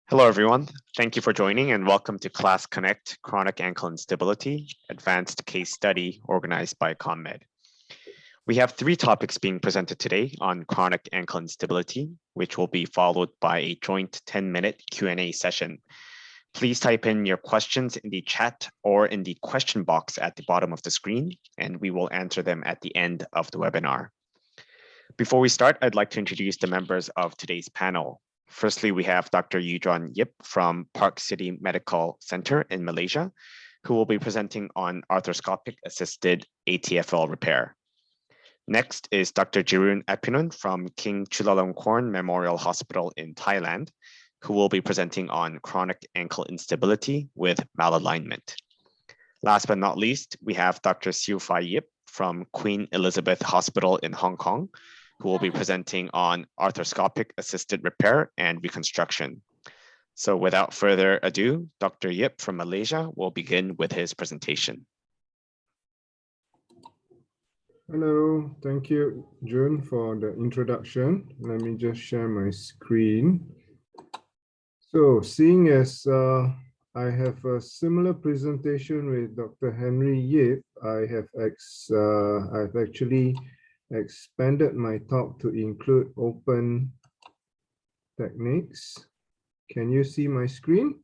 Hello, everyone. Thank you for joining and welcome to CLAAS Connect Chronic Ankle Instability Advanced Case Study organized by CONMED. We have 3 topics being presented today on chronic ankle instability, which will be followed by a joint 10-minute Q&A session. Please type in your questions in the chat or in the question box at the bottom of the screen, and we will answer them at the end of the webinar. Before we start, I'd like to introduce the members of today's panel. Firstly, we have Dr. Yudron Yip from Park City Medical Center in Malaysia, who will be presenting on arthroscopic assisted ATFL repair. Next is Dr. Jirun Epinun from King Chulalongkorn Memorial Hospital in Thailand, who will be presenting on chronic ankle instability with malalignment. Last but not least, we have Dr. Siu Fai Yip from Queen Elizabeth Hospital in Hong Kong, who will be presenting on arthroscopic assisted repair and reconstruction. So without further ado, Dr. Yip from Malaysia will begin with his presentation. Hello, thank you, June, for the introduction. Let me just share my screen. So seeing as I have a similar presentation with Dr. Henry Yip, I've actually expanded my talk to include open techniques. Can you see my screen?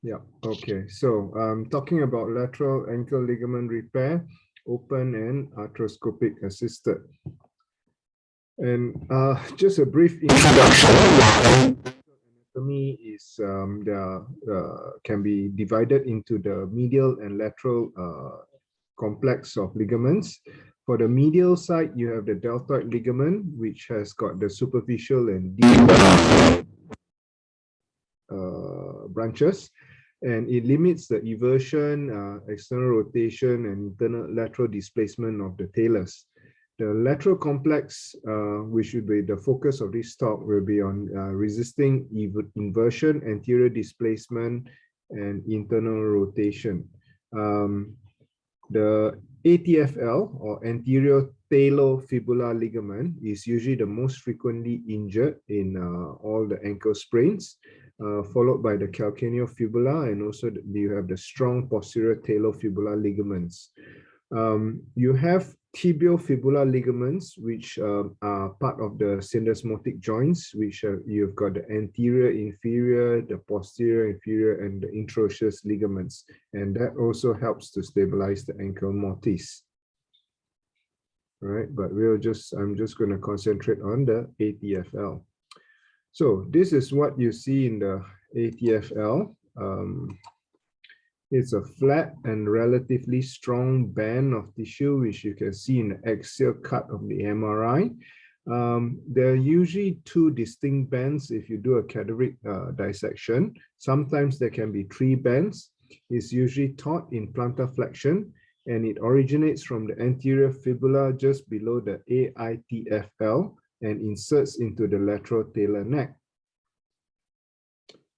Yeah, okay. So I'm talking about lateral ankle ligament repair, open and arthroscopic assisted. And just a brief introduction. Anatomy is can be divided into the medial and lateral complex of ligaments. For the medial side, you have the deltoid ligament, which has got the superficial and deep branches, and it limits the eversion, external rotation, and internal lateral displacement of the talus. The lateral complex, which should be the focus of this talk, will be on resisting inversion, anterior displacement, and internal rotation. The ATFL, or anterior talofibular ligament, is usually the most frequently injured in all the ankle sprains, followed by the calcaneofibula, and also you have the strong posterior talofibular ligaments. You have tibiofibular ligaments, which are part of the syndesmotic joints, which you've got the anterior inferior, the posterior inferior, and the interosseous ligaments, and that also helps to stabilize the ankle mortise. All right, but I'm just going to concentrate on the ATFL. So this is what you see in the ATFL. It's a flat and relatively strong band of tissue, which you can see in the axial cut of the MRI. There are usually 2 distinct bands if you do a cadaveric dissection. Sometimes there can be 3 bands. It's usually taught in plantar flexion, and it originates from the anterior fibula just below the AITFL and inserts into the lateral talar neck,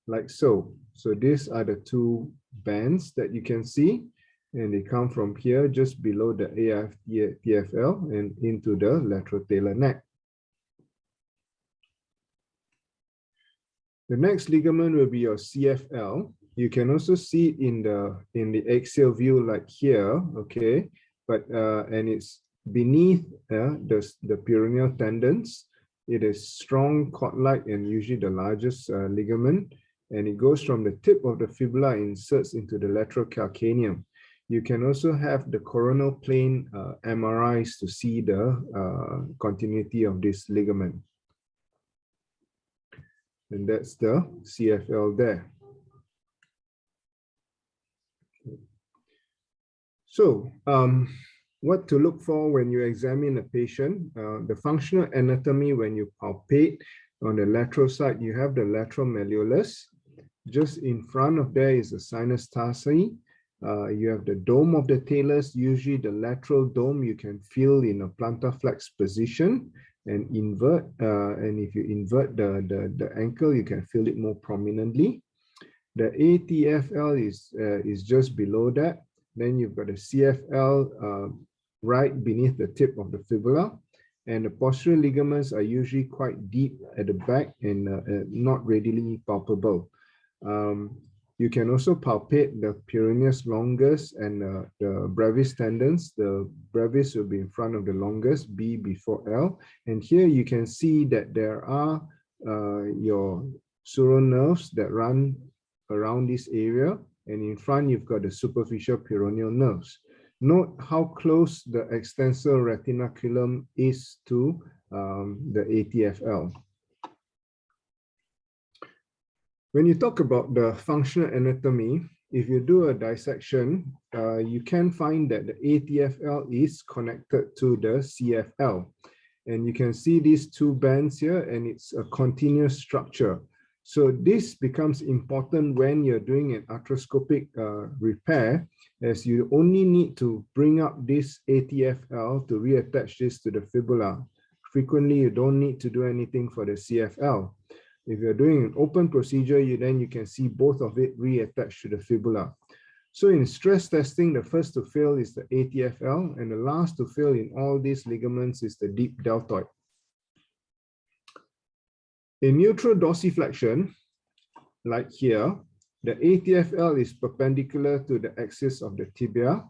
like so. So these are the 2 bands that you can see, and they come from here just below the AITFL and into the lateral talar neck. The next ligament will be your CFL. You can also see it in the axial view, like here, okay, but and it's beneath the peroneal tendons. It is strong cord-like and usually the largest ligament, and it goes from the tip of the fibula and inserts into the lateral calcaneum. You can also have the coronal plane MRIs to see the continuity of this ligament. And that's the CFL there. So what to look for when you examine a patient? The functional anatomy, when you palpate on the lateral side, you have the lateral malleolus. Just in front of there is the sinus tarsi. You have the dome of the talus. Usually the lateral dome you can feel in a plantar flex position and invert. And if you invert the ankle, you can feel it more prominently. The ATFL is just below that. Then you've got the CFL right beneath the tip of the fibula. And the postural ligaments are usually quite deep at the back and not readily palpable. You can also palpate the peroneus longus and the brevis tendons. The brevis will be in front of the longus, B before L. And here you can see that there are your sural nerves that run around this area. And in front, you've got the superficial peroneal nerves. Note how close the extensor retinaculum is to the ATFL. When you talk about the functional anatomy, if you do a dissection, you can find that the ATFL is connected to the CFL. And you can see these two bands here, and it's a continuous structure. So this becomes important when you're doing an arthroscopic repair, as you only need to bring up this ATFL to reattach this to the fibula. Frequently, you don't need to do anything for the CFL. If you're doing an open procedure, then you can see both of it reattached to the fibula. So in stress testing, the first to fail is the ATFL, and the last to fail in all these ligaments is the deep deltoid. In neutral dorsiflexion, like here, the ATFL is perpendicular to the axis of the tibia.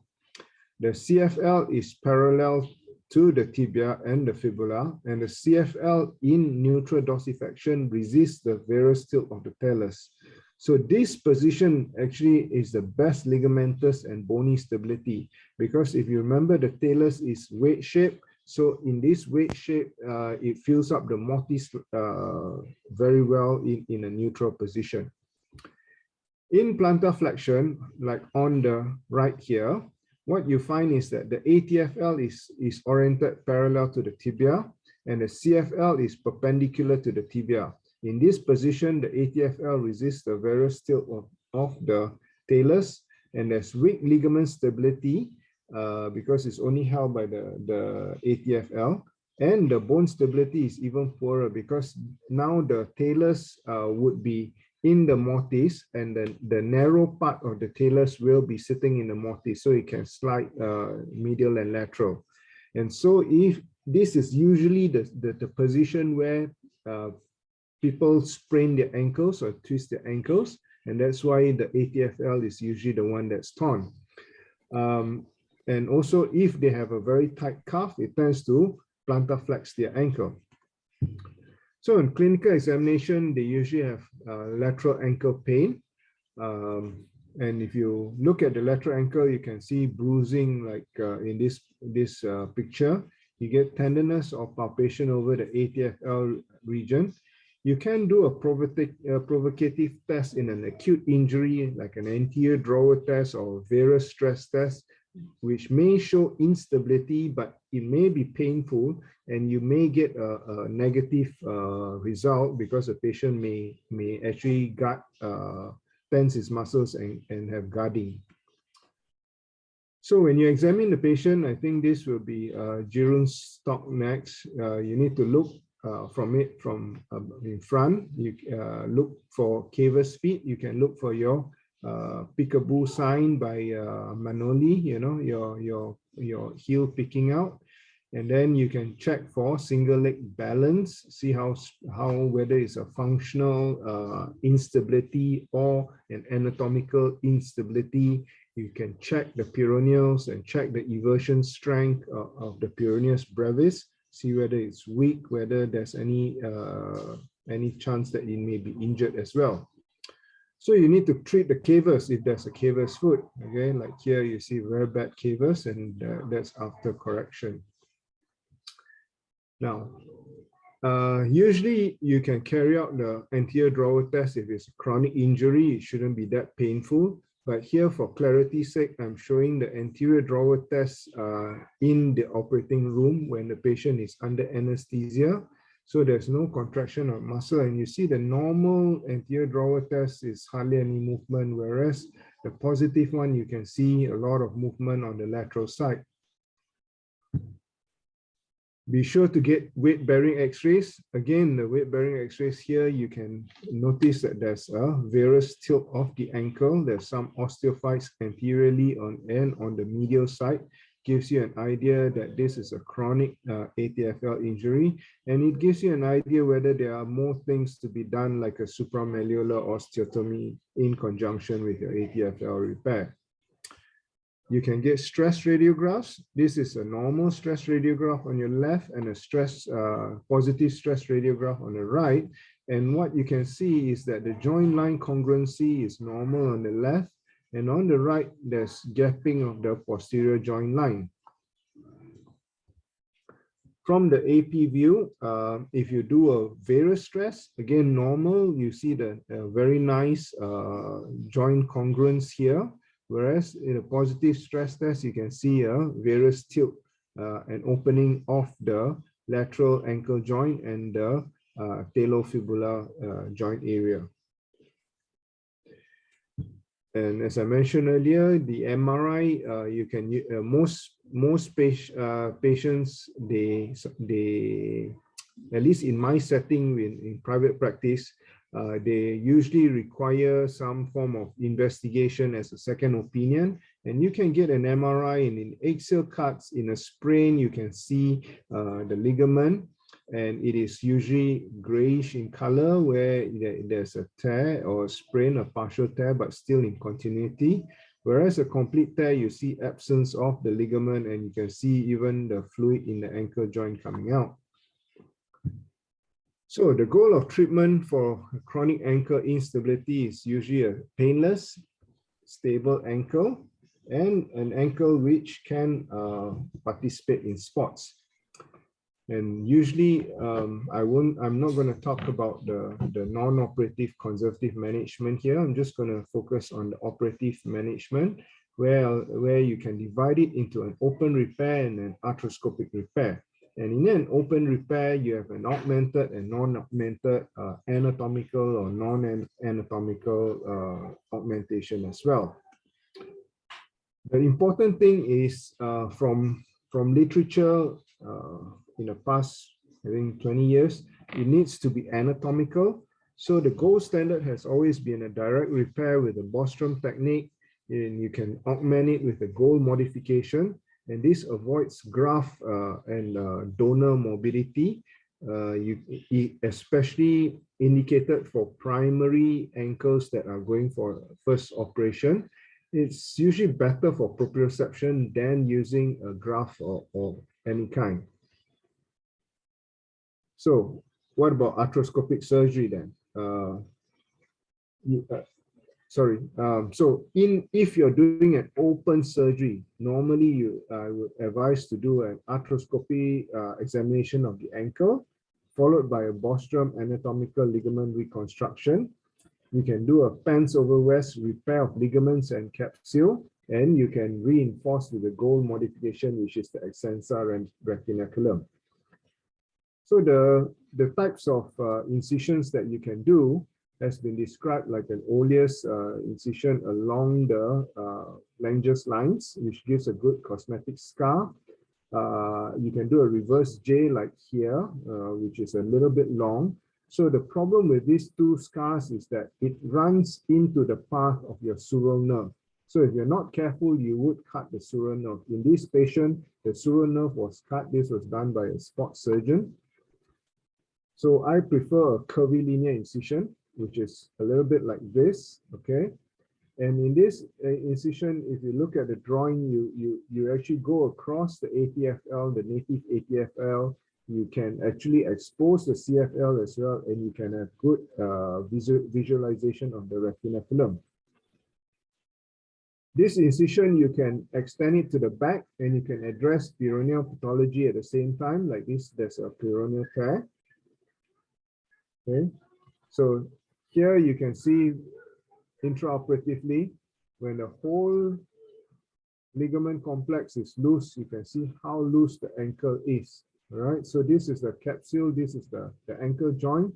The CFL is parallel to the tibia and the fibula, and the CFL in neutral dorsiflexion resists the varus tilt of the talus. So this position actually is the best ligamentous and bony stability, because if you remember, the talus is weight shape. So in this weight shape, it fills up the mortise very well in a neutral position. In plantar flexion, like on the right here, what you find is that the ATFL is oriented parallel to the tibia, and the CFL is perpendicular to the tibia. In this position, the ATFL resists the varus tilt of the talus, and there's weak ligament stability because it's only held by the ATFL, and the bone stability is even poorer because now the talus would be in the mortise, and then the narrow part of the talus will be sitting in the mortise, so it can slide medial and lateral. And so if this is usually the position where people sprain their ankles or twist their ankles, and that's why the ATFL is usually the one that's torn. And also, if they have a very tight calf, it tends to plantar flex their ankle. So in clinical examination, they usually have lateral ankle pain. And if you look at the lateral ankle, you can see bruising like in this picture. You get tenderness or palpation over the ATFL region. You can do a provocative test in an acute injury, like an anterior drawer test or varus stress test, which may show instability, but it may be painful, and you may get a negative result because the patient may actually tense his muscles and have guarding. So when you examine the patient, I think this will be Jeroen's stock next. You need to look from in front. You look for cavus feet. You can look for your peekaboo sign by Manoli, you know, your heel picking out. And then you can check for single leg balance, see how whether it's a functional instability or an anatomical instability. You can check the peroneals and check the eversion strength of the peroneus brevis, see whether it's weak, whether there's any chance that it may be injured as well. So you need to treat the cavus if there's a cavus foot. Okay, like here you see very bad cavus, and that's after correction. Now, usually you can carry out the anterior drawer test if it's a chronic injury. It shouldn't be that painful. But here, for clarity's sake, I'm showing the anterior drawer test in the operating room when the patient is under anesthesia. So there's no contraction of muscle, and you see the normal anterior drawer test is hardly any movement, whereas the positive one, you can see a lot of movement on the lateral side. Be sure to get weight-bearing x-rays. Again, the weight-bearing x-rays here, you can notice that there's a varus tilt of the ankle. There's some osteophytes anteriorly and on the medial side. gives you an idea that this is a chronic ATFL injury, and it gives you an idea whether there are more things to be done, like a supramalleolar osteotomy in conjunction with your ATFL repair. You can get stress radiographs. This is a normal stress radiograph on your left and a positive stress radiograph on the right. And what you can see is that the joint line congruency is normal on the left, and on the right, there's gapping of the posterior joint line. From the AP view, if you do a varus stress, again, normal, you see the very nice joint congruence here. Whereas in a positive stress test, you can see a varus tilt, an opening of the lateral ankle joint and the talofibular joint area. And as I mentioned earlier, the MRI, you can most patients, they at least in my setting in private practice, they usually require some form of investigation as a second opinion. And you can get an MRI, and in axial cuts, in a sprain, you can see the ligament, and it is usually grayish in color where there's a tear or a sprain, a partial tear, but still in continuity. Whereas a complete tear, you see absence of the ligament, and you can see even the fluid in the ankle joint coming out. So the goal of treatment for chronic ankle instability is usually a painless, stable ankle, and an ankle which can participate in sports. And usually, I'm not going to talk about the non-operative conservative management here. I'm just going to focus on the operative management, where you can divide it into an open repair and an arthroscopic repair. And in an open repair, you have an augmented and non-augmented anatomical or non-anatomical augmentation as well. The important thing is from literature in the past, I think 20 years, it needs to be anatomical. So the gold standard has always been a direct repair with a Bostrom technique, and you can augment it with a gold modification. And this avoids graft and donor morbidity, especially indicated for primary ankles that are going for first operation. It's usually better for proprioception than using a graft or any kind. So what about arthroscopic surgery then? If you're doing an open surgery, normally I would advise to do an arthroscopy examination of the ankle, followed by a Bostrom anatomical ligament reconstruction. You can do a pants over vest repair of ligaments and capsule, and you can reinforce with a gold modification, which is the extensor and retinaculum. So the types of incisions that you can do has been described like an oleus incision along the Langer's lines, which gives a good cosmetic scar. You can do a reverse J like here, which is a little bit long. So the problem with these two scars is that it runs into the path of your sural nerve. So if you're not careful, you would cut the sural nerve. In this patient, the sural nerve was cut. This was done by a sports surgeon. So I prefer a curvilinear incision, which is a little bit like this, okay? And in this incision, if you look at the drawing, you actually go across the ATFL, the native ATFL. You can actually expose the CFL as well, and you can have good visualization of the retinaculum. This incision, you can extend it to the back, and you can address peroneal pathology at the same time. Like this, there's a peroneal tear. Okay, so here you can see intraoperatively, when the whole ligament complex is loose, you can see how loose the ankle is. All right, so this is the capsule, this is the ankle joint.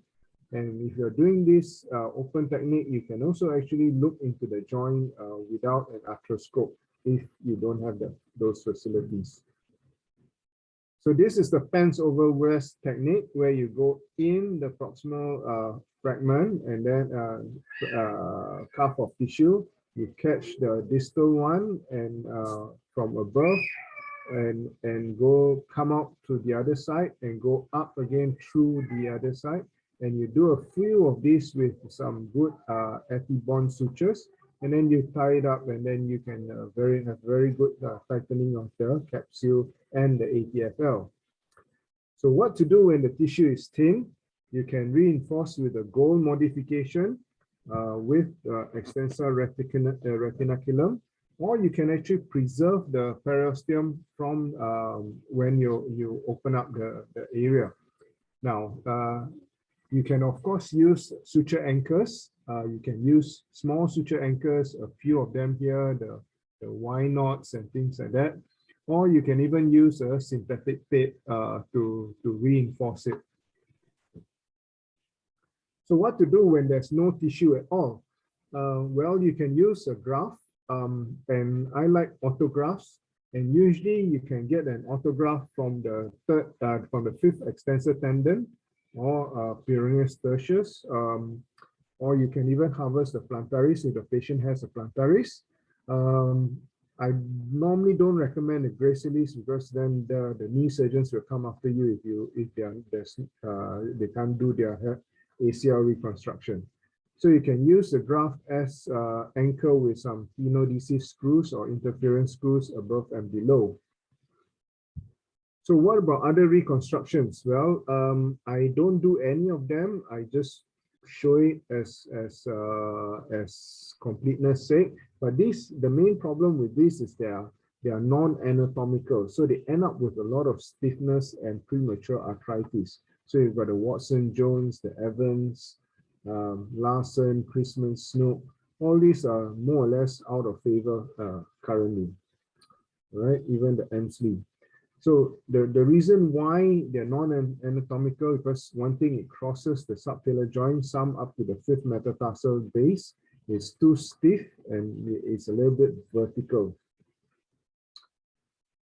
And if you're doing this open technique, you can also actually look into the joint without an arthroscope if you don't have those facilities. So this is the pants over vest technique, where you go in the proximal fragment and then cuff of tissue. You catch the distal one, and from above, and go come out to the other side and go up again through the other side. And you do a few of these with some good anti-bond sutures, and then you tie it up, and then you can have very good tightening of the capsule and the ATFL. So what to do when the tissue is thin? You can reinforce with a gold modification with extensor retinaculum, or you can actually preserve the periosteum from when you open up the area. Now, you can of course use suture anchors. You can use small suture anchors, a few of them here, the Y knots and things like that. Or you can even use a synthetic tape to reinforce it. So what to do when there's no tissue at all? Well, you can use a graft, and I like autografts. And usually you can get an autograft from the fifth extensor tendon, or peroneus tertius, or you can even harvest the plantaris if the patient has a plantaris. I normally don't recommend the gracilis because then the knee surgeons will come after you if they can't do their ACL reconstruction. So you can use the graft as anchor with some phenodhesive screws or interference screws above and below. So what about other reconstructions? Well, I don't do any of them. I just show it as completeness sake. But the main problem with this is they are non-anatomical. So they end up with a lot of stiffness and premature arthritis. So you've got the Watson-Jones, the Evans, Larson, Chrisman, Snook. All these are more or less out of favor currently, right? Even the Emsley. So the reason why they're non-anatomical, because one thing, it crosses the subtalar joint, some up to the fifth metatarsal base. It's too stiff and it's a little bit vertical.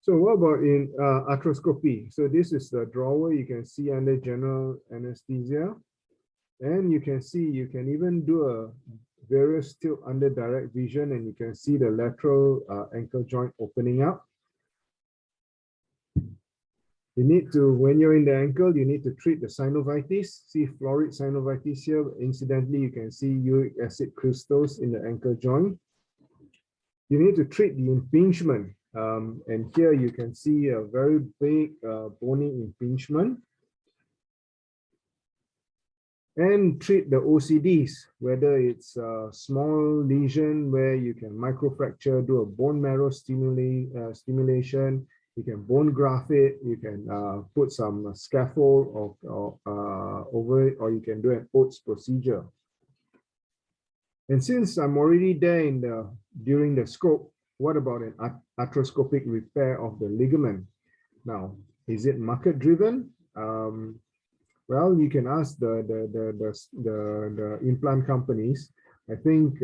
So what about in arthroscopy? So this is the drawer you can see under general anesthesia. And you can see, you can even do a various tilt under direct vision, and you can see the lateral ankle joint opening up. You need to, when you're in the ankle, you need to treat the synovitis. See florid synovitis here. Incidentally, you can see uric acid crystals in the ankle joint. You need to treat the impingement. And here you can see a very big bony impingement. And treat the OCDs, whether it's a small lesion where you can microfracture, do a bone marrow stimulation, you can bone graft it, you can put some scaffold over it, or you can do an Oates procedure. And since I'm already there during the scope, what about an arthroscopic repair of the ligament? Now, is it market driven? Well, you can ask the implant companies. I think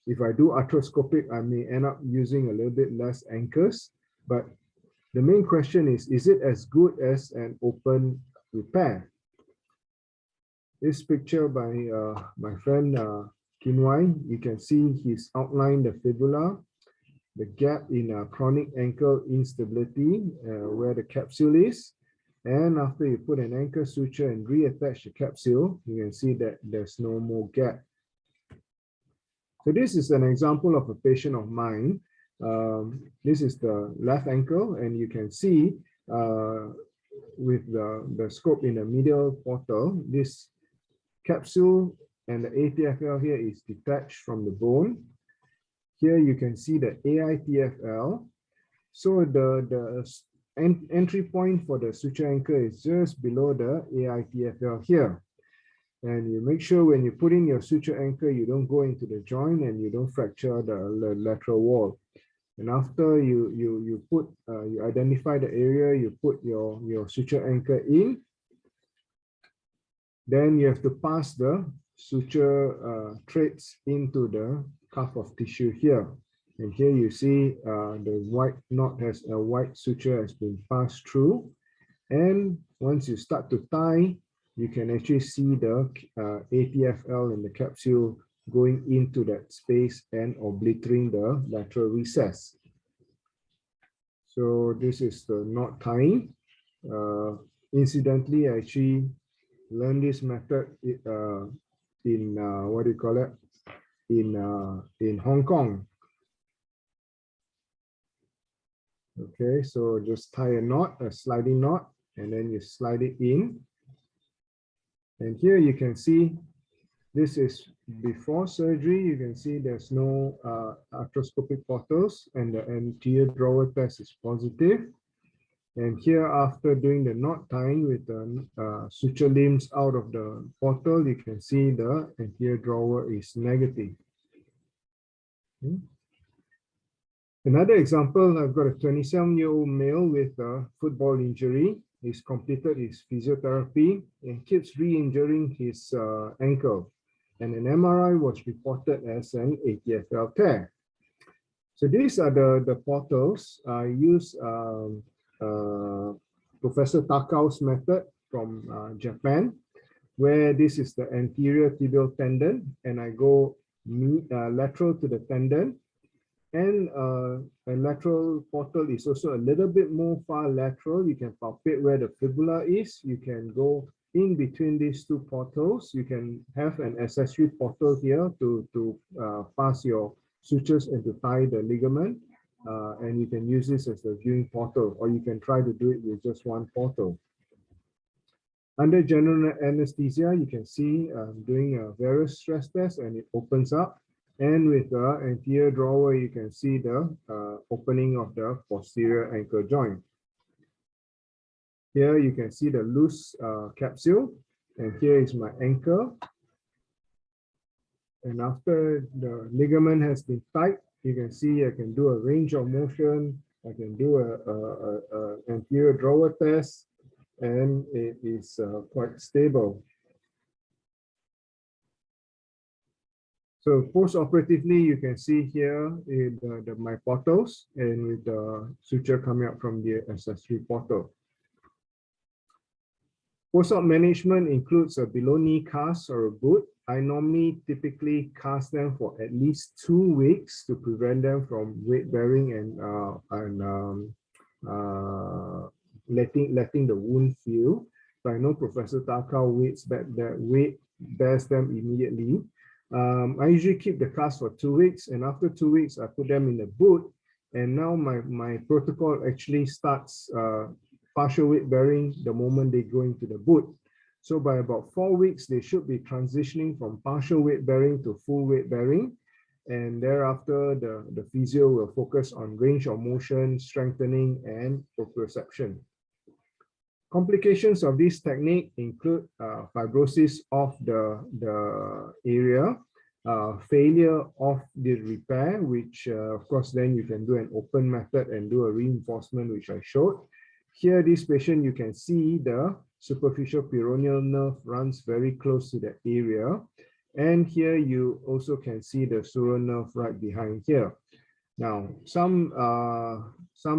if I do arthroscopic, I may end up using a little bit less anchors. But the main question is it as good as an open repair? This picture by my friend Kinwai, you can see he's outlined the fibula, the gap in chronic ankle instability where the capsule is. And after you put an anchor suture and reattach the capsule, you can see that there's no more gap. So this is an example of a patient of mine. This is the left ankle, and you can see with the scope in the medial portal, this capsule and the ATFL here is detached from the bone. Here you can see the AITFL. So the entry point for the suture anchor is just below the AITFL here. And you make sure when you put in your suture anchor, you don't go into the joint and you don't fracture the lateral wall. And after you identify the area, you put your suture anchor in, then you have to pass the suture threads into the cuff of tissue here. And here you see the white knot has a white suture has been passed through. And once you start to tie, you can actually see the ATFL in the capsule going into that space and obliterating the lateral recess. So this is the knot tying. Incidentally, I actually learned this method in what do you call it? In Hong Kong. Okay, so just tie a knot, a sliding knot, and then you slide it in. And here you can see this is before surgery. You can see there's no arthroscopic portals, and the anterior drawer test is positive. And here, after doing the knot tying with the suture limbs out of the portal, you can see the anterior drawer is negative. Okay. Another example, I've got a 27-year-old male with a football injury. He's completed his physiotherapy and keeps re-injuring his ankle. And an MRI was reported as an ATFL tear. So these are the portals. I use Professor Takao's method from Japan, where this is the anterior tibial tendon, and I go lateral to the tendon. And a lateral portal is also a little bit more far lateral. You can palpate where the fibula is. You can go in between these two portals. You can have an accessory portal here to pass your sutures and to tie the ligament. And you can use this as the viewing portal, or you can try to do it with just one portal. Under general anesthesia, you can see doing various stress tests, and it opens up. And with the anterior drawer, you can see the opening of the posterior ankle joint. Here you can see the loose capsule, and here is my ankle. And after the ligament has been tight, you can see I can do a range of motion. I can do a anterior drawer test, and it is quite stable. So post-operatively, you can see here my portals and with the suture coming out from the accessory portal. Post-op management includes a below-knee cast or a boot. I normally typically cast them for at least 2 weeks to prevent them from weight bearing and letting the wound heal. So I know Professor Takao weight bears them immediately. I usually keep the cast for 2 weeks, and after 2 weeks, I put them in the boot. And now my protocol actually starts partial weight bearing the moment they go into the boot. So by about 4 weeks, they should be transitioning from partial weight bearing to full weight bearing. And thereafter, the physio will focus on range of motion, strengthening, and proprioception. Complications of this technique include fibrosis of the area, failure of the repair, which of course then you can do an open method and do a reinforcement, which I showed. Here, this patient, you can see the superficial peroneal nerve runs very close to that area. And here you also can see the sural nerve right behind here. Now, some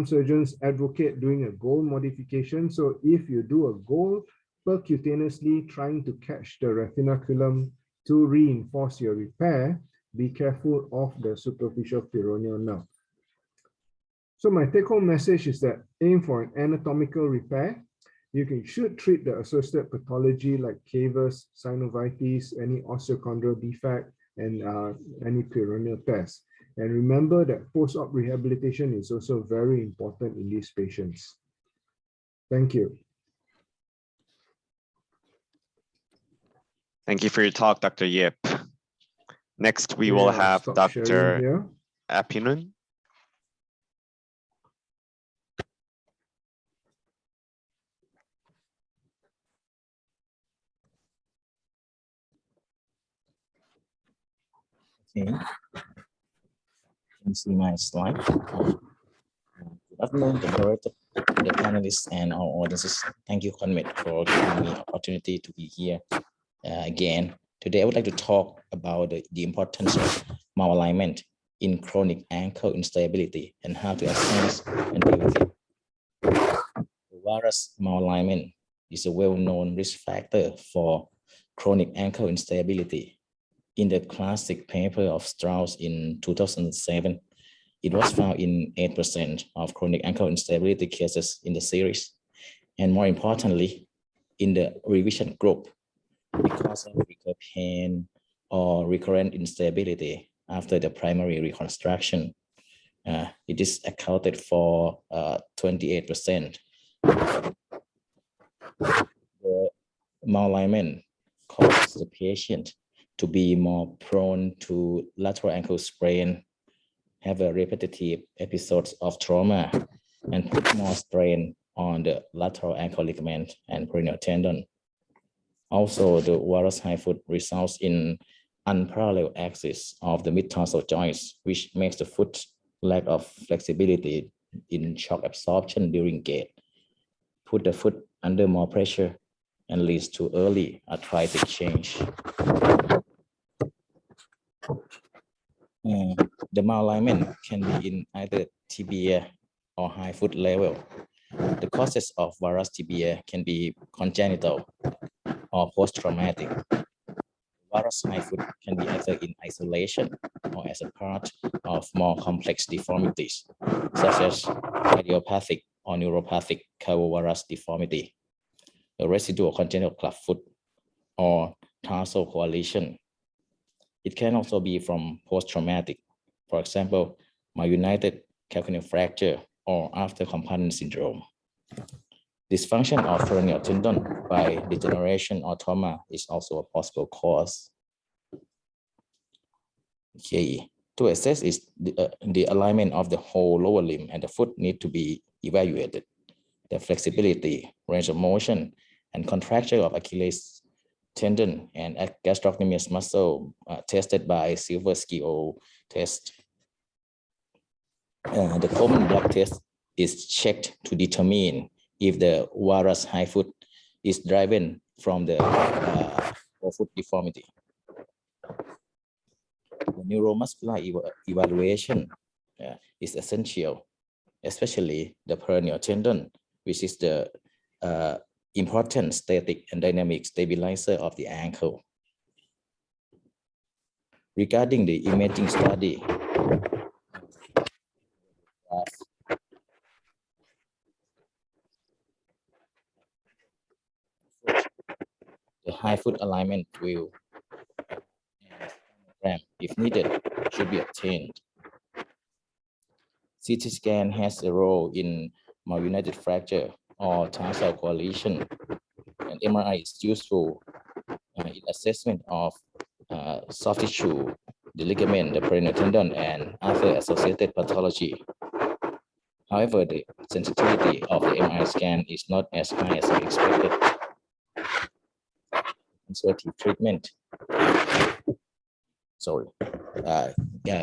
surgeons advocate doing a goal modification. So if you do a goal percutaneously trying to catch the retinaculum to reinforce your repair, be careful of the superficial peroneal nerve. So my take-home message is that aim for an anatomical repair. You should treat the associated pathology like cavus, synovitis, any osteochondral defect, and any peroneal test. And remember that post-op rehabilitation is also very important in these patients. Thank you. Thank you for your talk, Dr. Yip. Next, we will have Dr. Apinun. Okay, you can see my slide. Good afternoon, the director, the panelists, and our audiences. Thank you, CONMED, for giving me the opportunity to be here again. Today, I would like to talk about the importance of malalignment in chronic ankle instability and how to assess and deal with it. Varus malalignment is a well-known risk factor for chronic ankle instability. In the classic paper of Strauss in 2007, It was found in 8% of chronic ankle instability cases in the series. And more importantly, in the revision group, because of recurrent pain or recurrent instability after the primary reconstruction, it is accounted for 28%. The malalignment causes the patient to be more prone to lateral ankle sprain, have a repetitive episodes of trauma, and put more strain on the lateral ankle ligament and peroneal tendon. Also, the varus hind foot results in unparalleled axis of the mid-tarsal joints, which makes the foot lack of flexibility in shock absorption during gait, put the foot under more pressure, and leads to early arthritic change. The malalignment can be in either tibia or high foot level. The causes of varus tibia can be congenital or post-traumatic. Varus high foot can be either in isolation or as a part of more complex deformities, such as idiopathic or neuropathic calvovarus deformity, a residual congenital clubfoot, or tarsal coalition. It can also be from post-traumatic, for example, myunited calcaneal fracture or after component syndrome. Dysfunction of peroneal tendon by degeneration or trauma is also a possible cause. Okay, to assess the alignment of the whole lower limb and the foot need to be evaluated. The flexibility, range of motion, and contracture of Achilles tendon and gastrocnemius muscle tested by silver scale test. The common blood test is checked to determine if the varus high foot is driven from the foot deformity. The neuromuscular evaluation is essential, especially the peroneal tendon, which is the important static and dynamic stabilizer of the ankle. Regarding the imaging study, the high foot alignment will, if needed, should be obtained. CT scan has a role in myunited fracture or tarsal coalition, and MRI is useful in assessment of soft tissue, the ligament, the peroneal tendon, and other associated pathology. However, the sensitivity of the MRI scan is not as high as we expected. Conservative treatment,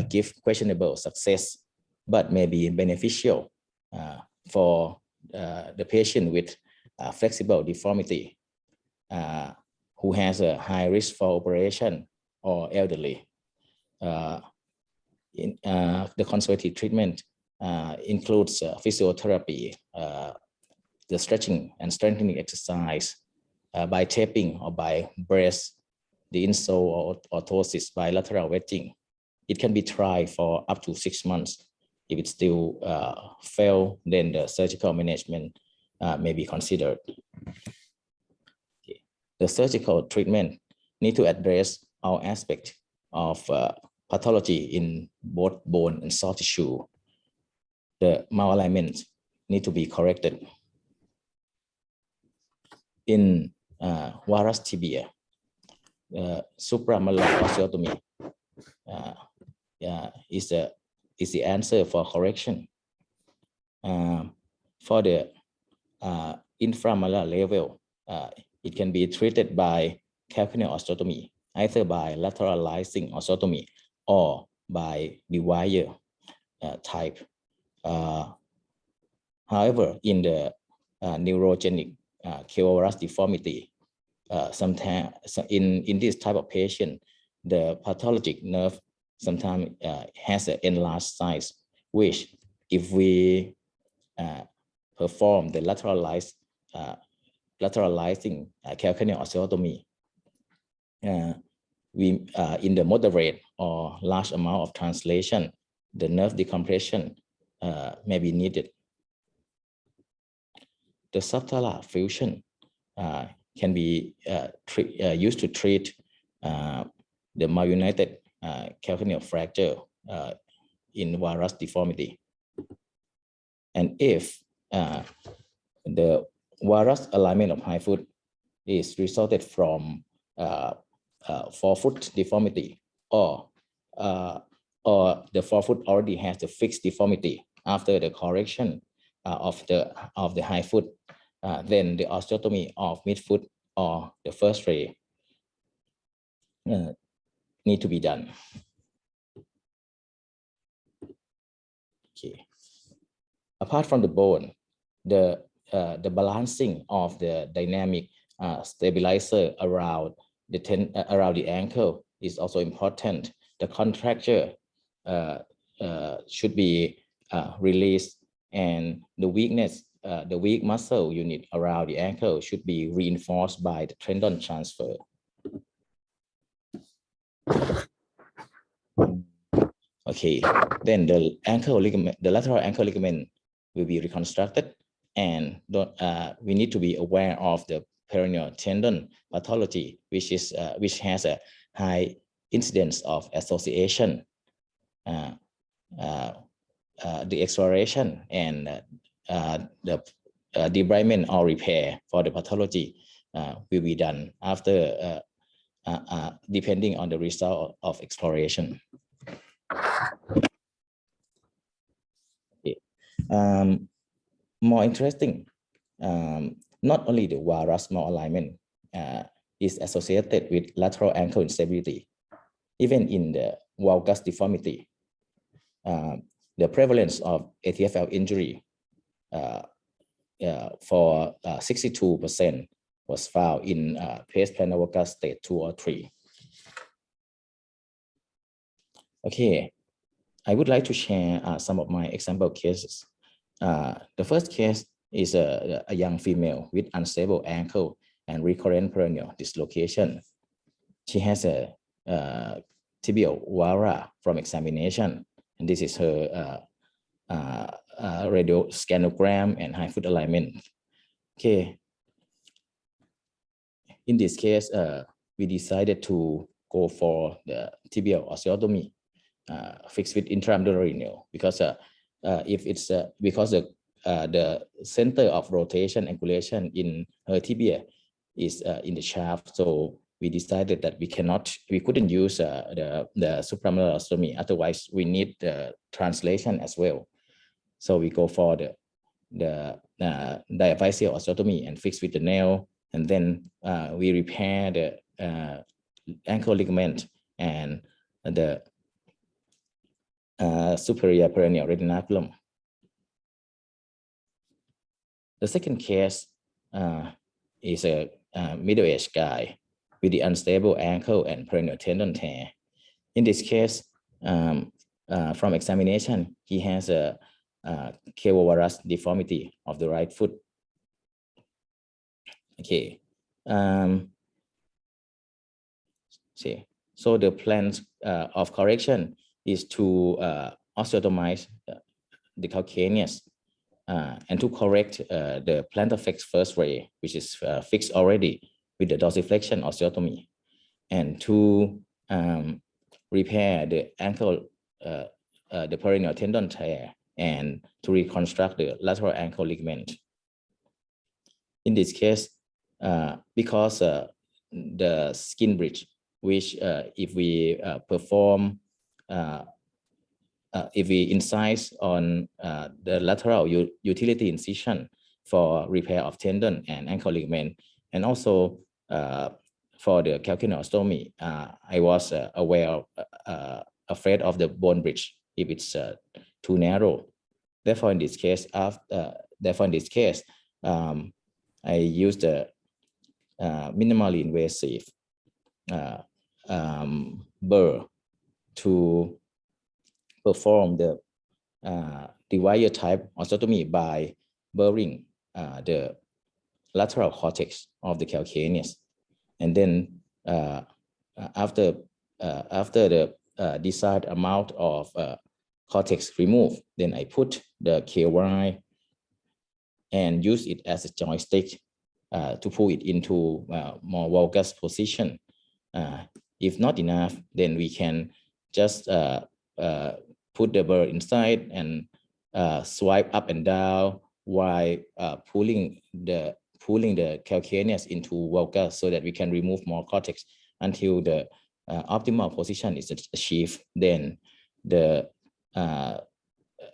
give questionable success, but may be beneficial for the patient with flexible deformity who has a high risk for operation or elderly. The conservative treatment includes physiotherapy, the stretching and strengthening exercise by taping or by brace, the insole or orthosis by lateral wedging. It can be tried for up to 6 months. If it still fails, then the surgical management may be considered. Okay. The surgical treatment need to address all aspects of pathology in both bone and soft tissue. The malalignment need to be corrected. In varus tibia, supramalleolar osteotomy is the answer for correction. For the inframalleolar level, it can be treated by calcaneal osteotomy, either by lateralizing osteotomy or by the wire type. However, in the neurogenic calvovarus deformity, sometimes in this type of patient, the pathologic nerve sometimes has an enlarged size, which if we perform the lateralizing calcaneal osteotomy, we in the moderate or large amount of translation, the nerve decompression may be needed. The subtalar fusion can be used to treat the malunited calcaneal fracture in varus deformity. And if the varus alignment of hind foot is resulted from forefoot deformity, or the forefoot already has the fixed deformity after the correction of the hind foot, then the osteotomy of midfoot or the first ray need to be done. Okay. Apart from the bone, the balancing of the dynamic stabilizer around the ankle is also important. The contracture should be released, and the weakness, the weak muscle unit around the ankle should be reinforced by the tendon transfer. Okay, then the ankle ligament, the lateral ankle ligament will be reconstructed, and we need to be aware of the peroneal tendon pathology, which has a high incidence of association. The exploration and the debridement or repair for the pathology will be done after, depending on the result of exploration. Okay. More interesting, not only the varus malalignment is associated with lateral ankle instability, even in the valgus deformity, the prevalence of ATFL injury for 62% was found in pes plantar valgus stage 2 or 3. Okay, I would like to share some of my example cases. The first case is a young female with unstable ankle and recurrent peroneal dislocation. She has a tibial vara from examination, and this is her radioscanogram and hind foot alignment. Okay. In this case, we decided to go for the tibial osteotomy, fixed with intraabdominal nail, because if it's because the center of rotation angulation in her tibia is in the shaft, so we decided that we couldn't use the supramural osteotomy. Otherwise, we need the translation as well. So we go for the diaphyseal osteotomy and fix with the nail, and then we repair the ankle ligament and the superior peroneal retinaculum. The second case is a middle-aged guy with the unstable ankle and peroneal tendon tear. In this case, from examination, he has a cavovarus deformity of the right foot. Okay. See, so the plan of correction is to osteotomize the calcaneus and to correct the plantar flex first ray, which is fixed already with the dorsiflexion osteotomy, and to repair the ankle, the peroneal tendon tear, and to reconstruct the lateral ankle ligament. In this case, because the skin bridge, which if we perform, if we incise on the lateral utility incision for repair of tendon and ankle ligament, and also for the calcaneal osteotomy, I was afraid of the bone bridge if it's too narrow. Therefore, in this case, I used a minimally invasive burr to perform the wire type osteotomy by burring the lateral cortex of the calcaneus, and then after the desired amount of cortex removed. Then I put the KY and use it as a joystick to pull it into more valgus position. If not enough, then we can just put the bird inside and swipe up and down while pulling the calcaneus into valgus so that we can remove more cortex until the optimal position is achieved. Then the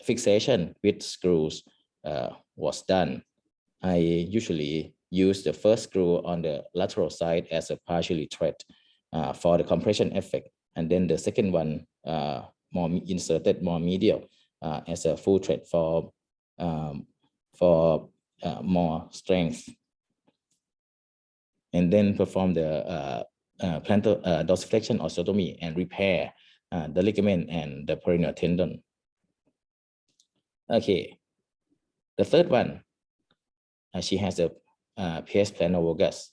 fixation with screws was done. I usually use the first screw on the lateral side as a partially thread for the compression effect, and then the second one more inserted more medial as a full thread for more strength, and then perform the plantar dorsiflexion osteotomy and repair the ligament and the peroneal tendon. Okay, the third one, she has a PS planar valgus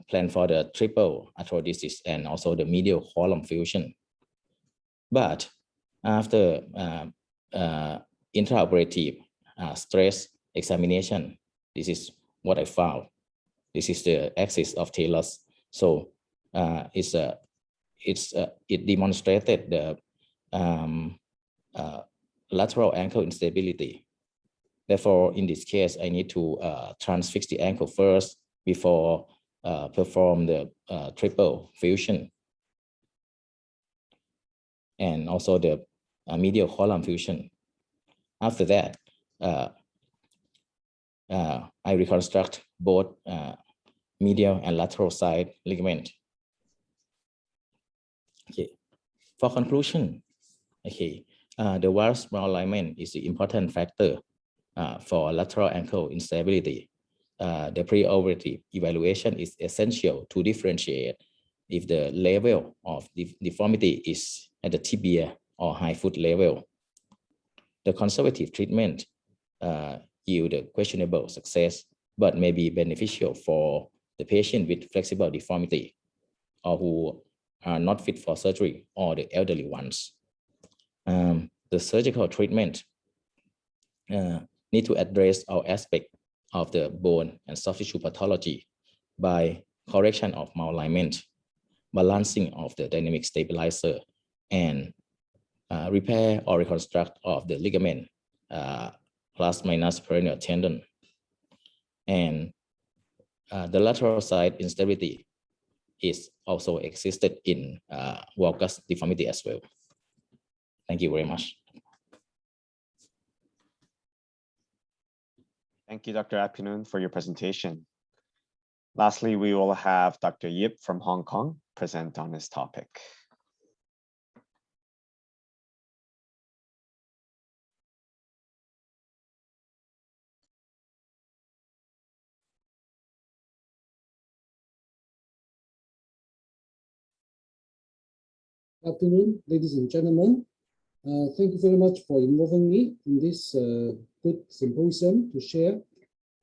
plan for the triple arthrodesis and also the medial column fusion. But after intraoperative stress examination, this is what I found. This is the axis of talus. So it demonstrated the lateral ankle instability. Therefore, in this case, I need to transfix the ankle first before perform the triple fusion and also the medial column fusion. After that, I reconstruct both medial and lateral side ligament. Okay, for conclusion, okay, the valgus alignment is the important factor for lateral ankle instability. The preoperative evaluation is essential to differentiate if the level of deformity is at the tibia or high foot level. The conservative treatment yield a questionable success, but may be beneficial for the patient with flexible deformity or who are not fit for surgery or the elderly ones. The surgical treatment need to address all aspects of the bone and soft tissue pathology by correction of malalignment, balancing of the dynamic stabilizer, and repair or reconstruct of the ligament plus minus peroneal tendon. And the lateral side instability is also existed in valgus deformity as well. Thank you very much. Thank you, Dr. Apinoon, for your presentation. Lastly, we will have Dr. Yip from Hong Kong present on this topic. Good afternoon, ladies and gentlemen. Thank you very much for involving me in this good symposium to share.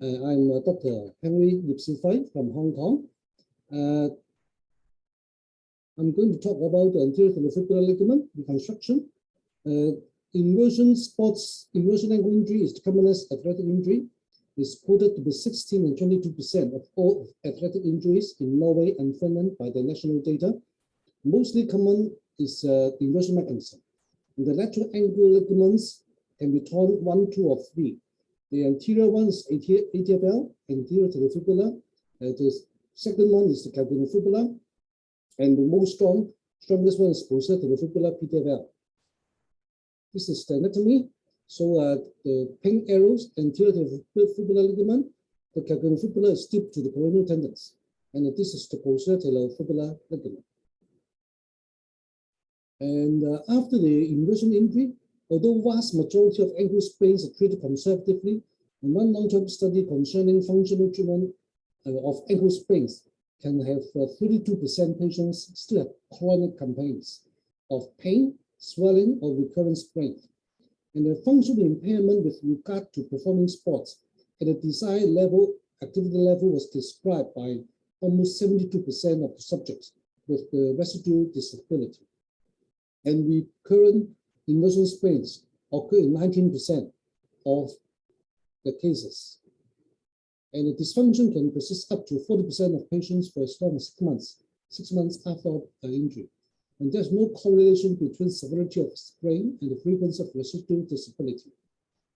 I'm Dr. Henry Yip Siu Fai from Hong Kong. I'm going to talk about the anterior talofibular ligament reconstruction. Inversion ankle injury is the commonest athletic injury. It's quoted to be 16 and 22% of all athletic injuries in Norway and Finland by the national data. Mostly common is the inversion mechanism. The lateral ankle ligaments can be torn 1, 2, or 3. The anterior one is ATFL, anterior talofibular. The second one is the calcaneofibular, and the strongest one is posterior talofibular PTFL. This is the anatomy. So the pink arrows, anterior talofibular ligament, the calcaneofibular is steep to the peroneal tendons, and this is the posterior talofibular ligament. And after the inversion injury, although vast majority of ankle sprains are treated conservatively, and one long-term study concerning functional treatment of ankle sprains can have 32% patients still have chronic complaints of pain, swelling, or recurrent sprain. And the functional impairment with regard to performing sports at a desired level, activity level, was described by almost 72% of the subjects with the residual disability. And recurrent inversion sprains occur in 19% of the cases. And the dysfunction can persist up to 40% of patients for as long as 6 months after injury. And there's no correlation between severity of sprain and the frequency of residual disability,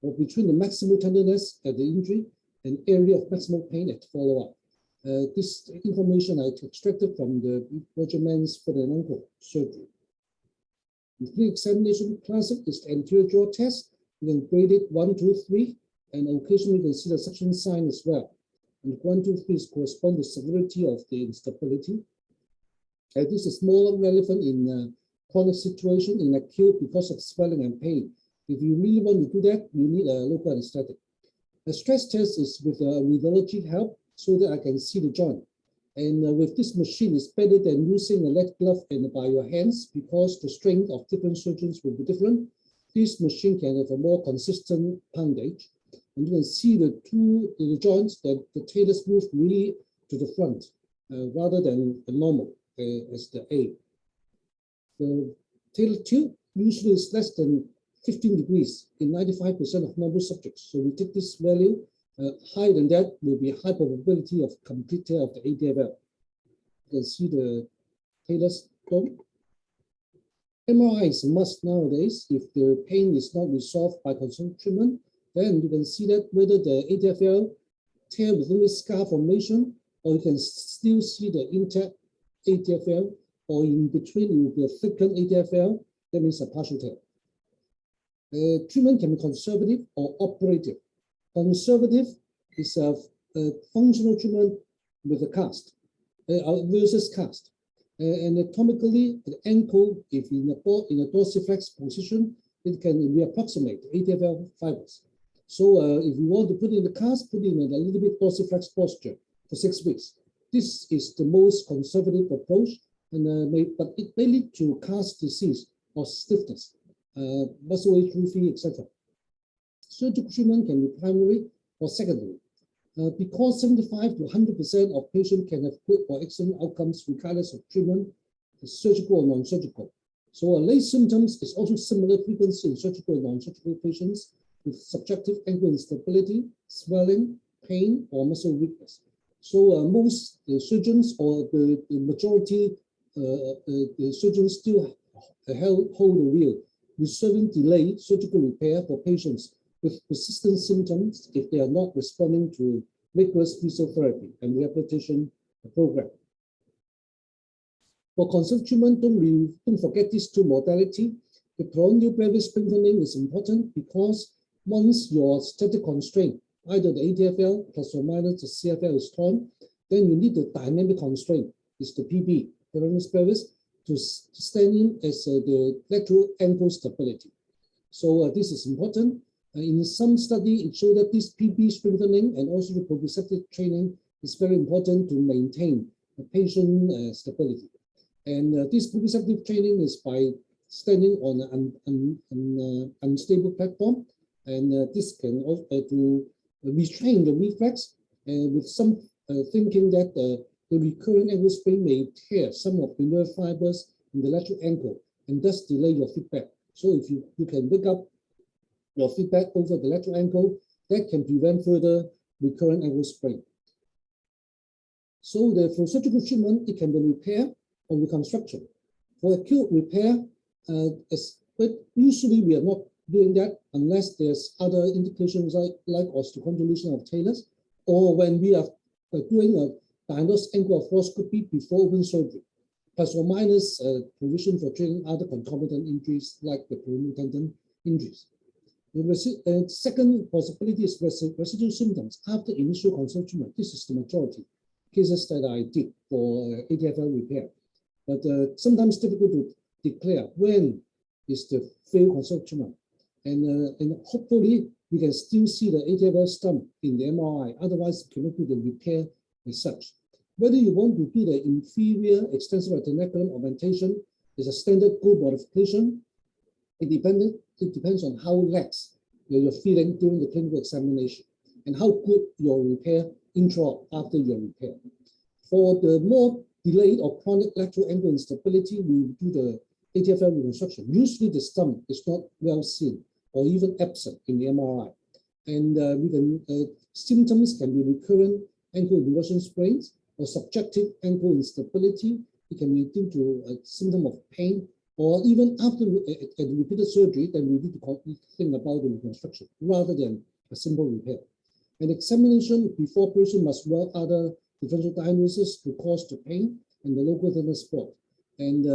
or between the maximal tenderness at the injury and area of maximal pain at follow-up. This information I extracted from the Roger Mann's foot and ankle surgery. The pre-examination classic is the anterior jaw test. You can grade it 1, 2, 3, and occasionally you can see the suction sign as well. And 1, 2, 3 correspond to severity of the instability. This is more relevant in chronic situation, in acute because of swelling and pain. If you really want to do that, you need a local anesthetic. The stress test is with radiology help so that I can see the joint. And with this machine, it's better than using a lead glove and by your hands because the strength of different surgeons will be different. This machine can have a more consistent poundage. And you can see the joints that the talus move really to the front rather than the normal as the A. The talus tilt usually is less than 15 degrees in 95% of normal subjects. So we take this value, higher than that will be a high probability of complete tear of the ADFL. You can see the talus bone. MRI is a must nowadays. If the pain is not resolved by conservative treatment, then you can see that whether the ADFL tear within the scar formation, or you can still see the intact ADFL, or in between it will be a thickened ADFL, that means a partial tear. Treatment can be conservative or operative. Conservative is a functional treatment with a cast versus cast. Anatomically, the ankle, if in a dorsiflex position, it can reapproximate ADFL fibers. So if you want to put in the cast, put in a little bit dorsiflex posture for 6 weeks. This is the most conservative approach, but it may lead to cast disease or stiffness, muscle atrophy, etc. Surgical treatment can be primary or secondary. Because 75 to 100% of patients can have good or excellent outcomes regardless of treatment, surgical or non-surgical. So late symptoms is also similar frequency in surgical and non-surgical patients with subjective ankle instability, swelling, pain, or muscle weakness. So most surgeons or the majority the surgeons still hold the wheel, reserving delayed surgical repair for patients with persistent symptoms if they are not responding to rigorous physiotherapy and rehabilitation program. For conservative treatment, don't forget these two modalities. The peroneal pelvis strengthening is important because once your static constraint, either the ADFL plus or minus the CFL is torn, then you need the dynamic constraint, is the PB, peroneal pelvis, to stand in as the lateral ankle stability. So this is important. In some study, it showed that this PB strengthening and also the proprioceptive training is very important to maintain the patient stability. And this proprioceptive training is by standing on an unstable platform, and this can also to retrain the reflex, with some thinking that the recurrent ankle sprain may tear some of the nerve fibers in the lateral ankle and thus delay your feedback. So if you can pick up your feedback over the lateral ankle, that can prevent further recurrent ankle sprain. So for surgical treatment, it can be repair or reconstruction. For acute repair, but usually we are not doing that unless there's other indications like osteocondylution of talus, or when we are doing a diagnosed ankle arthroscopy before open surgery, plus or minus provision for treating other concomitant injuries like the peroneal tendon injuries. The second possibility is residual symptoms after initial conservative treatment. This is the majority cases that I did for ADFL repair. But sometimes difficult to declare when is the failed conservative treatment. And hopefully we can still see the ADFL stump in the MRI. Otherwise, you cannot do the repair as such. Whether you want to do the inferior extensor retinaculum augmentation is a standard goal modification. It depends on how lax you're feeling during the clinical examination and how good your repair intra after your repair. For the more delayed or chronic lateral ankle instability, we do the ATFL reconstruction, usually the stump is not well seen or even absent in the MRI. And symptoms can be recurrent ankle inversion sprains or subjective ankle instability. It can be due to a symptom of pain, or even after a repeated surgery, then we need to think about the reconstruction rather than a simple repair. An examination before operation must well other differential diagnosis to cause the pain and the local tenderness spot. And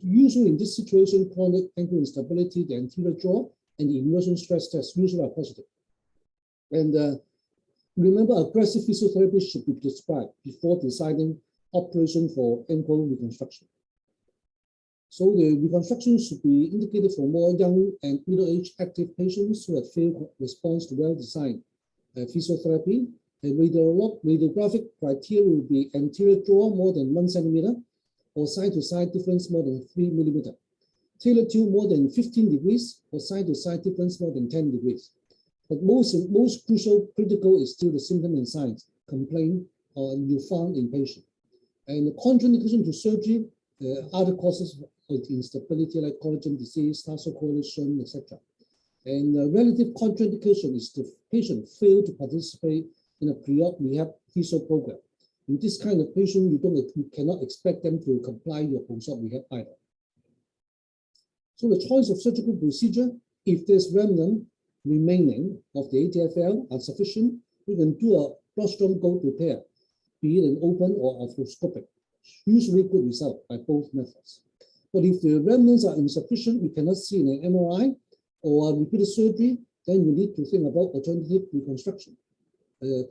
usually in this situation, chronic ankle instability, the anterior jaw, and the inversion stress test usually are positive. And remember, aggressive physiotherapy should be prescribed before deciding operation for ankle reconstruction. So the reconstruction should be indicated for more young and middle-aged active patients who have failed response to well-designed physiotherapy. And radiographic criteria will be anterior jaw more than 1 centimeter or side-to-side difference more than 3 millimeter. Talar tilt more than 15 degrees or side-to-side difference more than 10 degrees. But most critical is still the symptom and signs, complaint you found in patient. And the contraindication to surgery, other causes of instability like collagen disease, tarsal coalition, etc. And relative contraindication is the patient failed to participate in a pre-op rehab physio program. In this kind of patient, you cannot expect them to comply your post-op rehab either. So the choice of surgical procedure, if there's remnant remaining of the ATFL are sufficient, we can do a rostrum gold repair, be it an open or arthroscopic. Usually good result by both methods. But if the remnants are insufficient, we cannot see in an MRI or repeated surgery, then we need to think about alternative reconstruction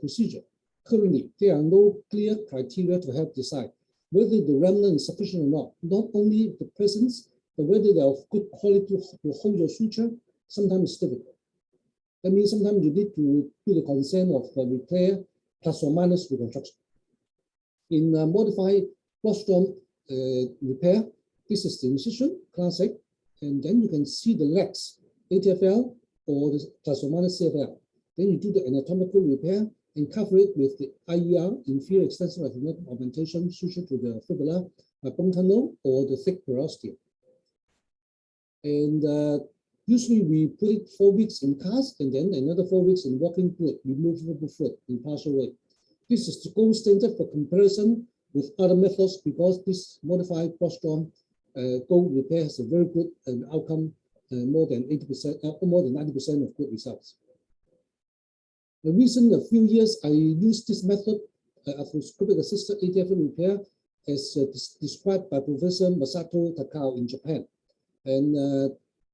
procedure. Currently, there are no clear criteria to help decide whether the remnant is sufficient or not. Not only the presence, but whether they are of good quality to hold your suture, sometimes it's difficult. That means sometimes you need to do the consent of repair plus or minus reconstruction. In modified rostrum repair, this is the incision, classic, and then you can see the legs, ATFL or the plus or minus CFL. Then you do the anatomical repair and cover it with the IER, inferior extensive augmentation suture to the fibula, bone tunnel, or the thick periosteum. And usually we put it 4 weeks in cast and then another 4 weeks in walking fluid, removable fluid in partial way. This is the gold standard for comparison with other methods because this modified rostrum gold repair has a very good outcome, more than 80%, more than 90% of good results. The recent few years, I used this method, arthroscopic assisted ATFL repair, as described by Professor Masato Takao in Japan. And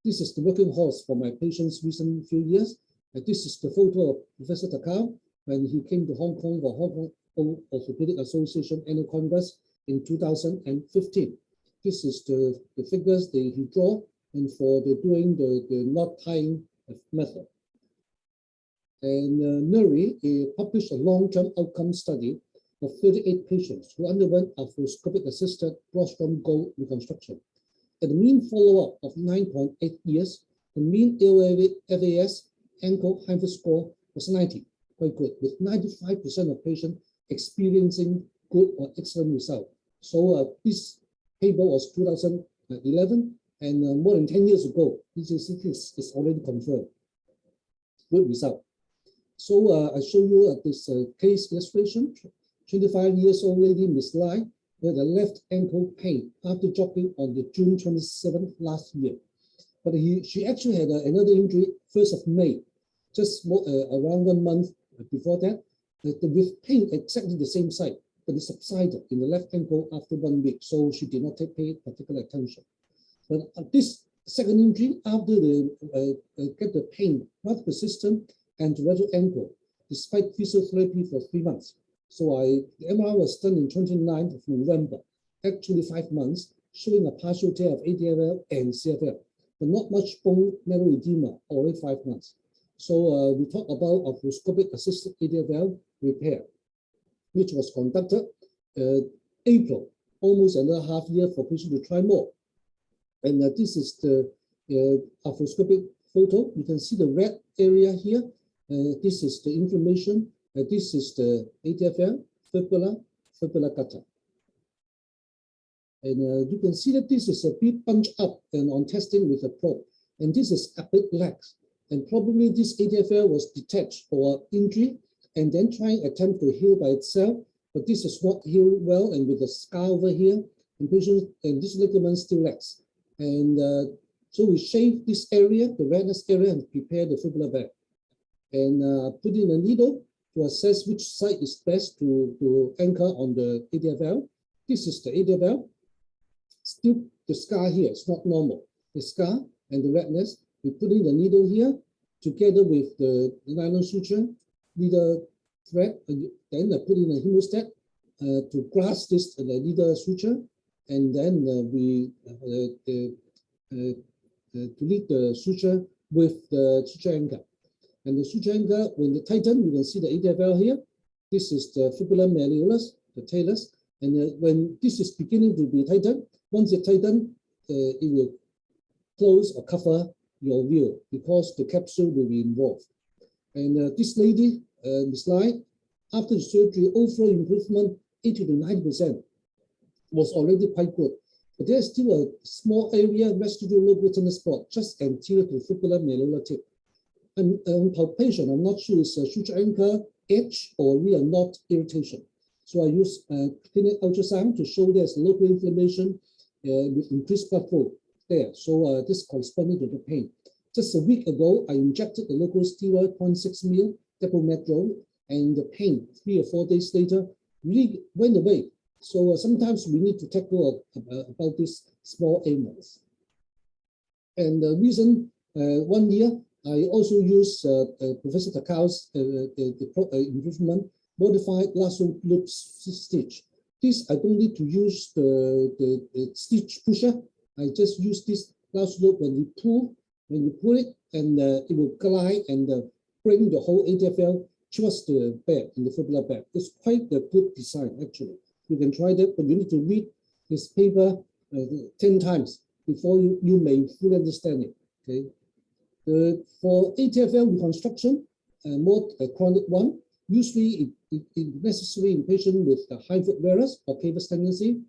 this is the working horse for my patients recent few years. And this is the photo of Professor Takao when he came to Hong Kong for Hong Kong Orthopedic Association Annual Congress in 2015. This is the figures that he draw and for doing the knot tying method. And Nuri published a long-term outcome study of 38 patients who underwent arthroscopic assisted rostrum gold reconstruction. At the mean follow-up of 9.8 years, the mean LAFAS ankle hyphen score was 90, quite good, with 95% of patients experiencing good or excellent result. So this paper was 2011, and more than 10 years ago, this is already confirmed. Good result. So I show you this case illustration. 25 years old lady, Miss Lai, with a left ankle pain after jogging on the June 27th last year. But she actually had another injury 1st of May, just around 1 month before that, with pain exactly the same site, but it subsided in the left ankle after 1 week. So she did not pay particular attention. But this second injury, after get the pain not persistent and to retro ankle, despite physiotherapy for 3 months. So the MRI was done in 29th of November, actually 5 months, showing a partial tear of ATFL and CFL, but not much bone marrow edema, already 5 months. So we talk about arthroscopic assisted ATFL repair, which was conducted April, almost another half year for patients to try more. And this is the arthroscopic photo. You can see the red area here. This is the inflammation. This is the ATFL, fibula gutta. And you can see that this is a bit bunched up and on testing with a probe. And this is a bit lax. And probably this ATFL was detached or injury and then trying attempt to heal by itself. But this is not healed well, and with the scar over here, and patient and this ligament still lax. And so we shave this area, the redness area, and prepare the fibula bag. And put in a needle to assess which site is best to anchor on the ATFL. This is the ATFL. Still, the scar here is not normal. The scar and the redness, we put in the needle here together with the nylon suture, needle thread, and then I put in a hemostat to grasp this the needle suture, and then to lead the suture with the suture anchor. And the suture anchor, when they tighten, you can see the ATFL here. This is the fibula malleolus, the talus. And when this is beginning to be tightened, once it tightens, it will close or cover your view because the capsule will be involved. And this lady, Miss Lai, after the surgery, overall improvement 80 to 90% was already quite good. But there's still a small area, residual local tender spot, just anterior to fibula malleolar tip. And on palpation, I'm not sure it's a suture anchor edge or real knot irritation. So I use clinic ultrasound to show there's local inflammation with increased blood flow there. So this corresponding to the pain. Just a week ago, I injected the local steroid 0.6 ml depomedrol, and the pain 3 or 4 days later really went away. So sometimes we need to tackle about these small ailments. And the reason 1 year, I also use Professor Takau's improvement modified lasso loop stitch. This I don't need to use the stitch pusher. I just use this lasso loop when you pull it, and it will glide and bring the whole ATFL towards the bag, in the fibula bag. It's quite a good design, actually. You can try that, but you need to read this paper 10 times before you may fully understand it. Okay. For ATFL reconstruction, more chronic one, usually it necessary in patients with high foot varus or cavus tendency,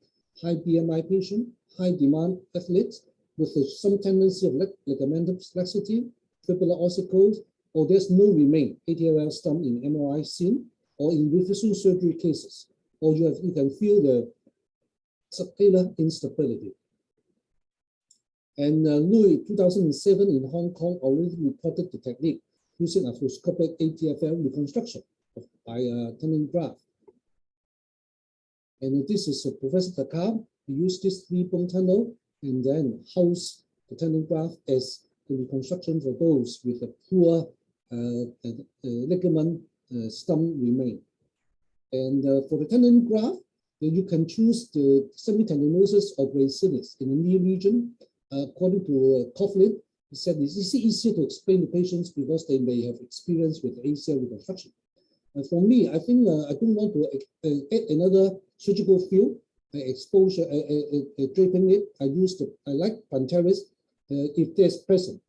high BMI patient, high demand athletes with some tendency of ligamental laxity, fibular ossicles, or there's no remain ATFL stump in MRI seen, or in revision surgery cases, or you can feel the subtalar instability. And Louis, 2007 in Hong Kong, already reported the technique using arthroscopic ATFL reconstruction by tendon graft. And this is Professor Takau. He used this 3-bone tunnel and then house the tendon graft as the reconstruction for those with a poor ligament stump remain. And for the tendon graft, you can choose the semitendinosus or gracilis in the knee region. According to Coughlin, he said it's easier to explain to patients because they may have experience with ACL reconstruction. For me, I think I don't want to add another surgical field exposure, draping it. I like Panteris if there's present.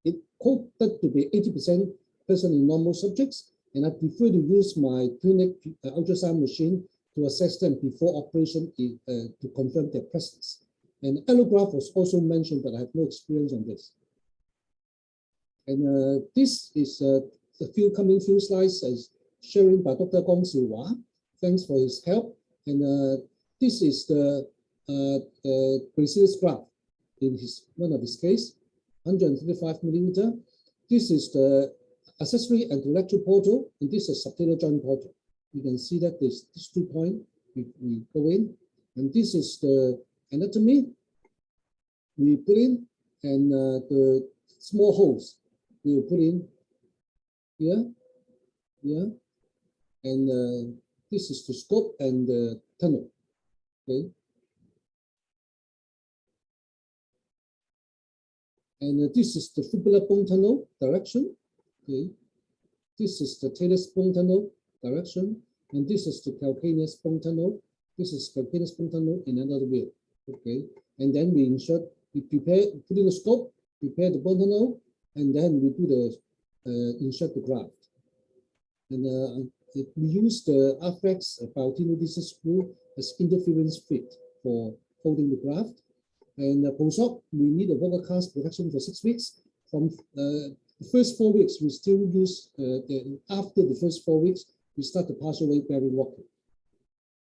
It quoted to be 80% present in normal subjects, and I prefer to use my clinic ultrasound machine to assess them before operation to confirm their presence. And allograft was also mentioned, but I have no experience on this. And this is a few slides as sharing by Dr. Gong Siwa. Thanks for his help. And this is the gracilis graft in one of his case, 135 millimeter. This is the accessory anterolateral portal, and this is subtalar joint portal. You can see that this 2 points we go in, and this is the anatomy we put in, and the small holes we will put in here, and this is the scope and the tunnel. Okay, and this is the fibular bone tunnel direction. Okay, this is the talus bone tunnel direction, and this is the calcaneus bone tunnel. This is calcaneus bone tunnel in another view. Okay, and then we insert, we prepare, put in the scope, prepare the bone tunnel, and then we do the insert the graft. And we use the Afrex Biotinodisc screw as interference fit for holding the graft. And post-op, we need a vocal cast protection for 6 weeks. From the first 4 weeks, we still use, after the first 4 weeks, we start the partial weight bearing walking.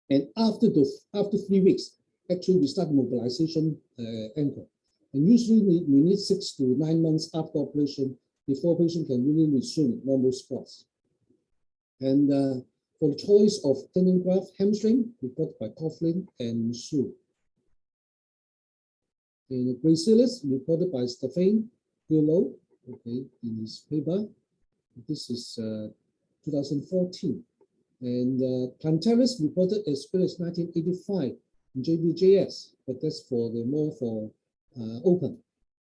And after 3 weeks, actually we start mobilization ankle. And usually we need 6 to 9 months after operation before patient can really resume normal squats. And for the choice of tendon graft, hamstring, reported by Coughlin and Su. And gracilis, reported by Stefan Gullo, okay, in his paper. This is 2014. And plantaris reported as early as 1985 in JBJS, but that's for the more for open.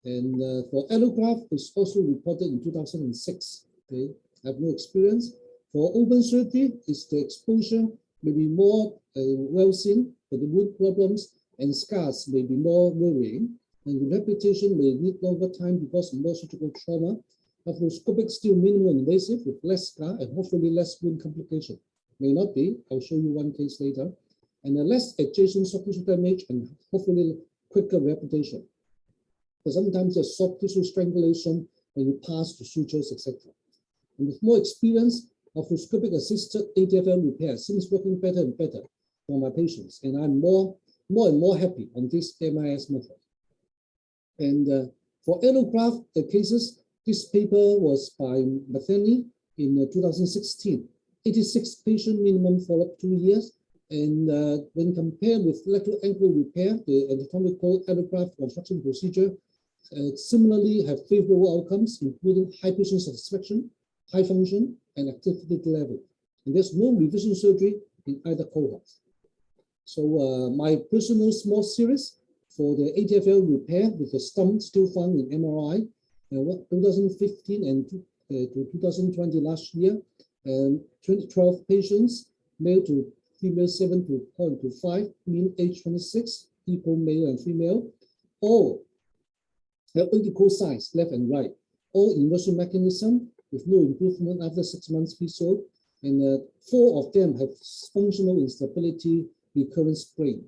And for allograft, it's also reported in 2006. Okay, I have no experience. For open surgery, it's the exposure may be more well seen, but the wound problems and scars may be more worrying, and the rehabilitation may need longer time because of more surgical trauma. Arthroscopic still minimal invasive with less scar and hopefully less wound complication. May not be. I'll show you one case later. And less adjacent soft tissue damage and hopefully quicker rehabilitation. But sometimes there's soft tissue strangulation when you pass the sutures, etc. And with more experience, arthroscopic assisted ATFL repair seems working better and better for my patients. And I'm more and more happy on this MIS method. And for allograft cases, this paper was by Matheny in 2016. 86 patient minimum follow-up 2 years. And when compared with lateral ankle repair, the anatomical allograft construction procedure similarly have favorable outcomes, including high patient satisfaction, high function, and activity level. And there's no revision surgery in either cohort. So my personal small series for the ATFL repair with the stump still found in MRI, 2015 and to 2020 last year, 12 patients, male to female 7.25, mean age 26, equal male and female, all have equal size, left and right, all inversion mechanism with no improvement after 6 months physio, and 4 of them have functional instability recurrent sprain.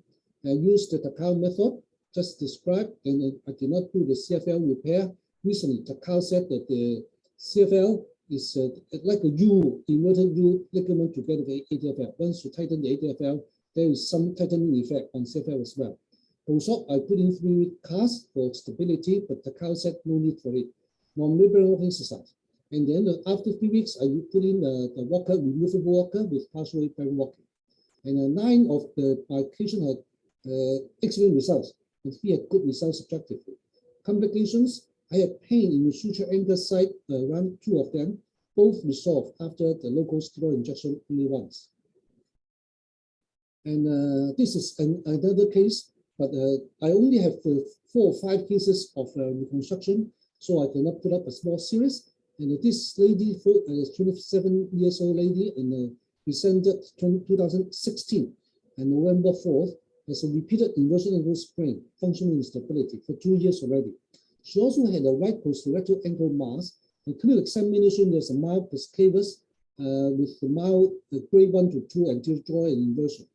I used the Takao method just described, and I did not do the CFL repair. Recently, Takao said that the CFL is like a U, inverted U ligament together with the ATFL. Once you tighten the ATFL, there is some tightening effect on CFL as well. Post-op, I put in 3-week cast for stability, but Takao said no need for it. Non-labral walking exercise. And then after 3 weeks, I put in the walker, removable walker with partial weight bearing walking. And 9 of my patients had excellent results, and 3 had good results subjectively. Complications, I had pain in the suture ankle site, around 2 of them, both resolved after the local steroid injection only once. And this is another case, but I only have 4 or 5 cases of reconstruction, so I cannot put up a small series. And this lady, 27 years old lady, and presented 2016 and November 4th, has a repeated inversion ankle sprain, functional instability for 2 years already. She also had a right posterolateral ankle mass. And clinical examination, there's a mild cavus with the mild grade 1 to 2 anterior joint inversion,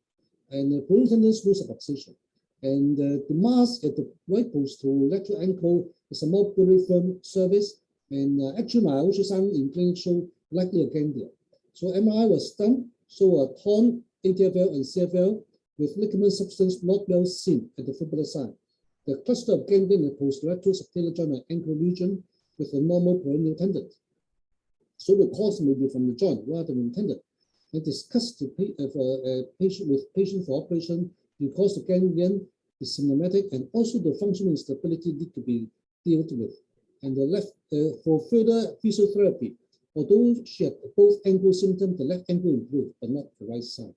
and peritoneous no subluxation. And the mass at the right posterolateral ankle is a more firm surface. And actually, my ultrasound in clinic showed likely a ganglia. So MRI was done, so a torn ATFL and CFL with ligament substance not well seen at the fibular side. The cluster of ganglion in the posterolateral subtalar joint and ankle region with a normal perennial tendon. So the cause may be from the joint rather than tendon. I discussed the patient for operation because the ganglion is symptomatic and also the functional instability need to be dealt with. And the left for further physiotherapy, although she had both ankle symptoms, the left ankle improved, but not the right side.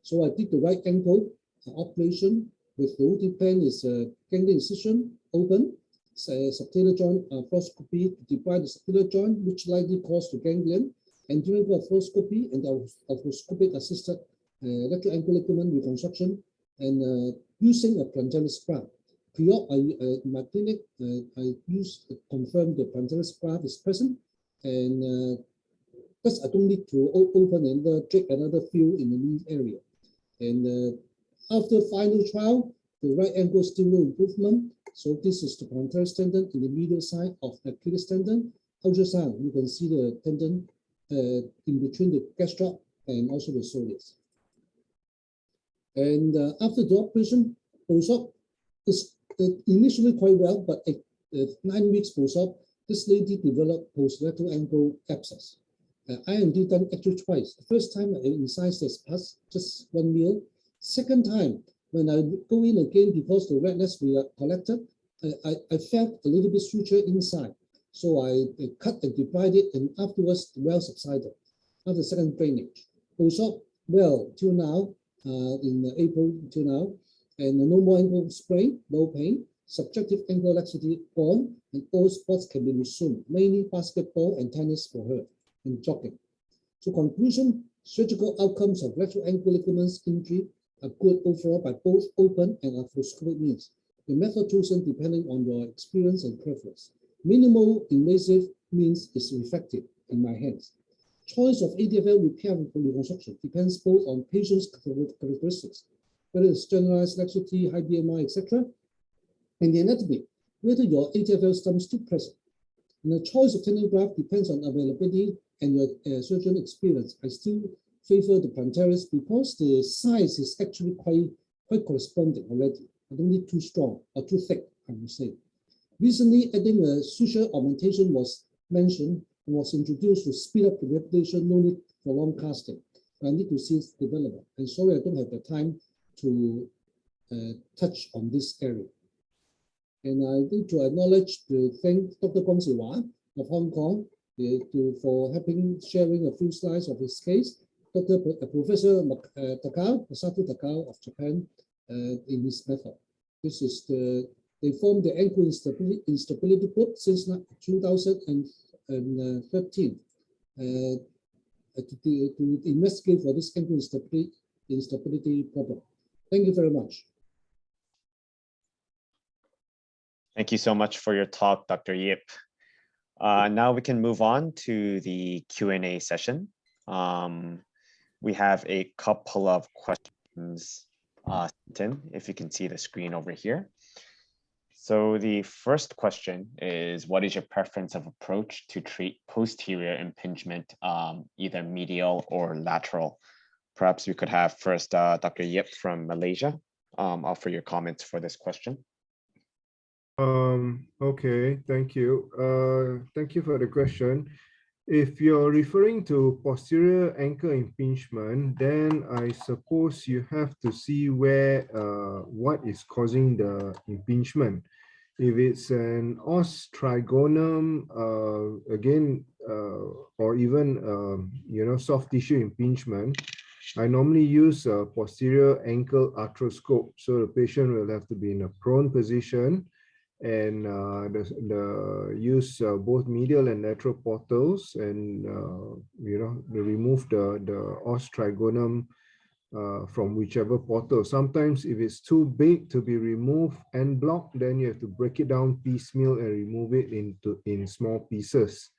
So I did the right ankle operation with the OT plan is ganglion incision open, subtalar joint arthroscopy to divide the subtalar joint, which likely caused the ganglion, and during the arthroscopy and arthroscopic assisted lateral ankle ligament reconstruction, and using a plantaris graft. Pre-op, in my clinic, I used to confirm the plantaris graft is present, and because I don't need to open and take another field in the knee area. And after final trial, the right ankle still no improvement. So this is the plantaris tendon in the medial side of the Achilles tendon. Ultrasound, you can see the tendon in between the gastroc and also the soleus. And after the operation, post-op is initially quite well, but at 9 weeks post-op, this lady developed post-lateral ankle abscess. IND done actually twice. The first time I incised this pus, just 1 mil. Second time, when I go in again because the redness we collected, I felt a little bit suture inside. So I cut and debride it, and afterwards the well subsided after second drainage. Post-op well till now, in April till now, and no more ankle sprain, no pain, subjective ankle laxity gone, and all sports can be resumed, mainly basketball and tennis for her, and jogging. So conclusion, surgical outcomes of lateral ankle ligaments injury are good overall by both open and arthroscopic means. The method chosen depending on your experience and preference. Minimal invasive means is effective in my hands. Choice of ADFL repair and reconstruction depends both on patient's characteristics, whether it's generalized laxity, high BMI, etc., and the anatomy, whether your ADFL stem is still present. And the choice of tendon graft depends on availability and your surgeon experience. I still favor the plantaris because the size is actually quite corresponding already. I don't need too strong or too thick, I would say. Recently, adding a suture augmentation was mentioned and was introduced to speed up the rehabilitation, no need for long casting. I need to see its development. And sorry, I don't have the time to touch on this area. And I need to acknowledge to thank Dr. Gong Siwa of Hong Kong for sharing a few slides of his case. Professor Takao, Masato Takao of Japan, in his method. This is they formed the ankle instability group since 2013 to investigate for this ankle instability problem. Thank you very much. Thank you so much for your talk, Dr. Yip. Now we can move on to the Q&A session. We have a couple of questions, Tim, if you can see the screen over here. So the first question is, what is your preference of approach to treat posterior impingement, either medial or lateral? Perhaps we could have first Dr. Yip from Malaysia offer your comments for this question. Okay, thank you. Thank you for the question. If you're referring to posterior ankle impingement, then I suppose you have to see where what is causing the impingement. If it's an os trigonum, again, or even soft tissue impingement, I normally use a posterior ankle arthroscope. So the patient will have to be in a prone position and use both medial and lateral portals, and remove the os trigonum from whichever portal. Sometimes if it's too big to be removed and blocked, then you have to break it down piecemeal and remove it in small pieces.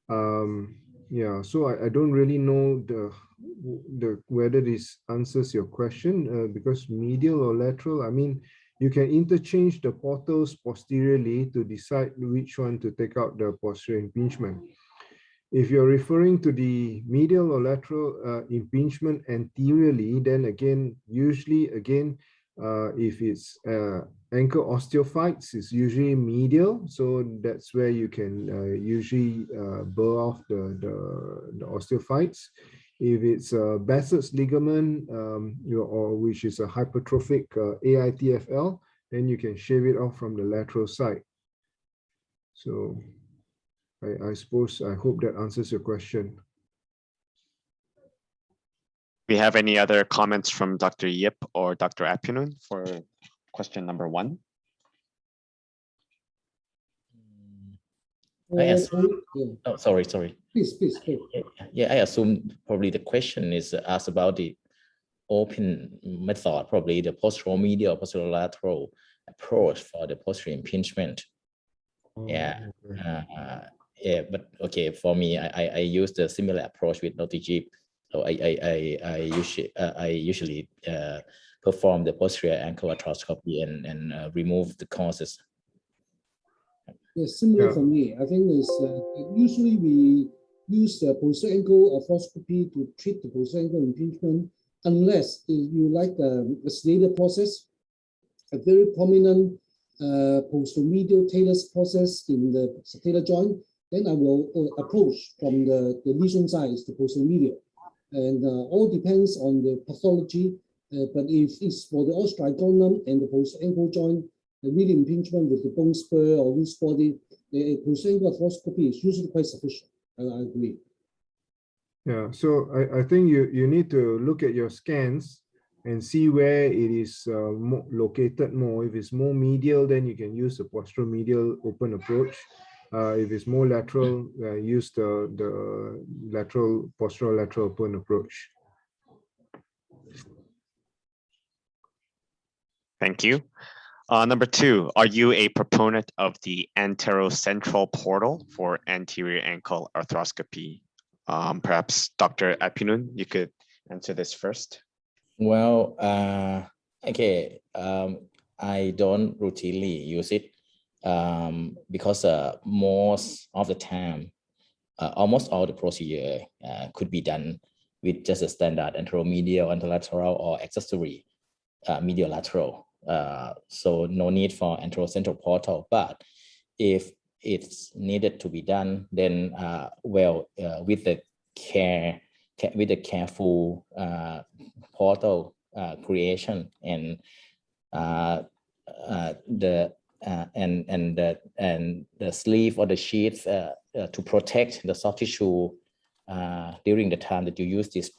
Yeah, so I don't really know whether this answers your question, because medial or lateral, I mean, you can interchange the portals posteriorly to decide which one to take out the posterior impingement. If you're referring to the medial or lateral impingement anteriorly, then again, usually if it's ankle osteophytes, it's usually medial. So that's where you can usually burr off the osteophytes. If it's a Bassett's ligament, or which is a hypertrophic AITFL, then you can shave it off from the lateral side. So I suppose, I hope that answers your question. We have any other comments from Dr. Yip or Dr. Apunun for question number 1? I assume, oh, sorry. Please. Yeah, I assume probably the question is asked about the open method, probably the posterior medial or posterior lateral approach for the posterior impingement. Yeah, okay. Yeah, but okay, for me, I use the similar approach with Dr. Yip. So I usually perform the posterior ankle arthroscopy and remove the causes. Yes, similar Yeah. for me. I think is usually we use the posterior ankle arthroscopy to treat the posterior ankle impingement, unless if you like a Slater process, a very prominent posteromedial talus process in the subtalar joint. Then I will approach from the lesion size to posteromedial, and all depends on the pathology. But if it's for the osteogonum and the posterior ankle joint, the really impingement with the bone spur or loose body, the posterior ankle arthroscopy is usually quite sufficient. I agree. Yeah, so I think you need to look at your scans and see where it is located more. If it's more medial, then you can use the posteromedial open approach. If it's more lateral, use the lateral posterolateral open approach. Thank you. Number 2, are you a proponent of the anterocentral portal for anterior ankle arthroscopy? Perhaps Dr. Apinun, you could answer this first. Well, okay, I don't routinely use it because most of the time, almost all the procedure could be done with just a standard anteromedial, anterolateral, or accessory medial lateral. So no need for anterocentral portal. But if it's needed to be done, then with the careful portal creation and the sleeve or the sheath to protect the soft tissue during the time that you use this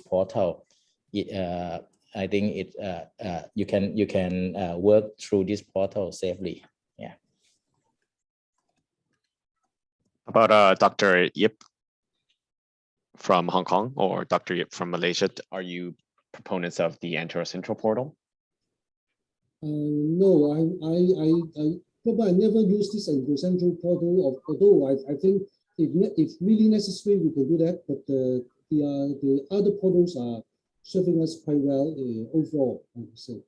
portal, I think you can work through this portal safely. Yeah. About Dr. Yip from Hong Kong or Dr. Yip from Malaysia, are you proponents of the anterocentral portal? No, I probably never use this anterocentral portal. Although I think if really necessary, we can do that. But the other portals are serving us quite well overall, I would say.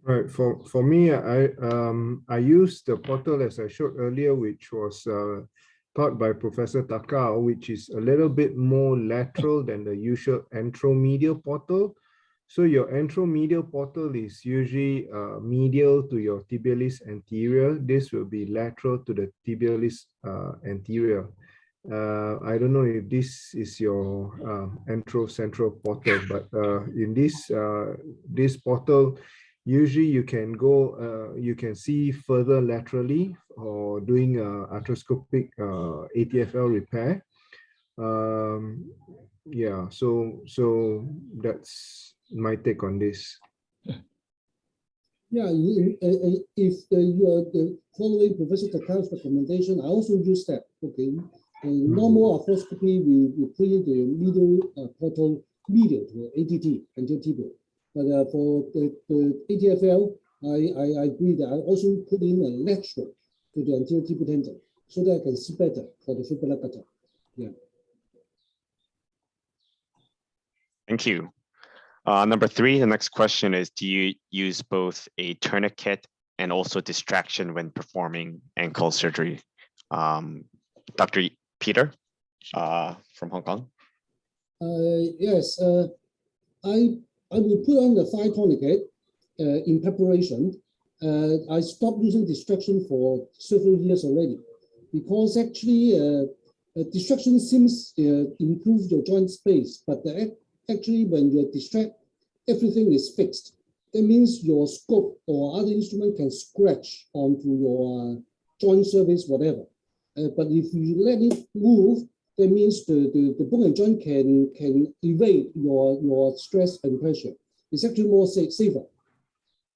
Right. For me, I used the portal as I showed earlier, which was taught by Professor Takao, which is a little bit more lateral than the usual anteromedial portal. So your anteromedial portal is usually medial to your tibialis anterior. This will be lateral to the tibialis anterior. I don't know if this is your anterocentral portal, but in this portal, usually you can go, you can see further laterally or doing arthroscopic ATFL repair. Yeah, so that's my take on this. Yeah, if you are following Professor Takao's recommendation, I also use that. Okay, normal arthroscopy, we put in the middle portal medial to ATT, anterior tibial. But for the ATFL, I agree that I also put in a lateral to the anterior tibial tendon so that I can see better for the fibula cutter. Yeah. Thank you. Number 3, the next question is, do you use both a tourniquet and also distraction when performing ankle surgery? Dr. Peter from Hong Kong. Yes, I will put on the thigh tourniquet in preparation. I stopped using distraction for several years already because actually distraction seems improve your joint space, but actually when you distract, everything is fixed. That means your scope or other instrument can scratch onto your joint surface, whatever. But if you let it move, that means the bone and joint can evade your stress and pressure. It's actually more safer.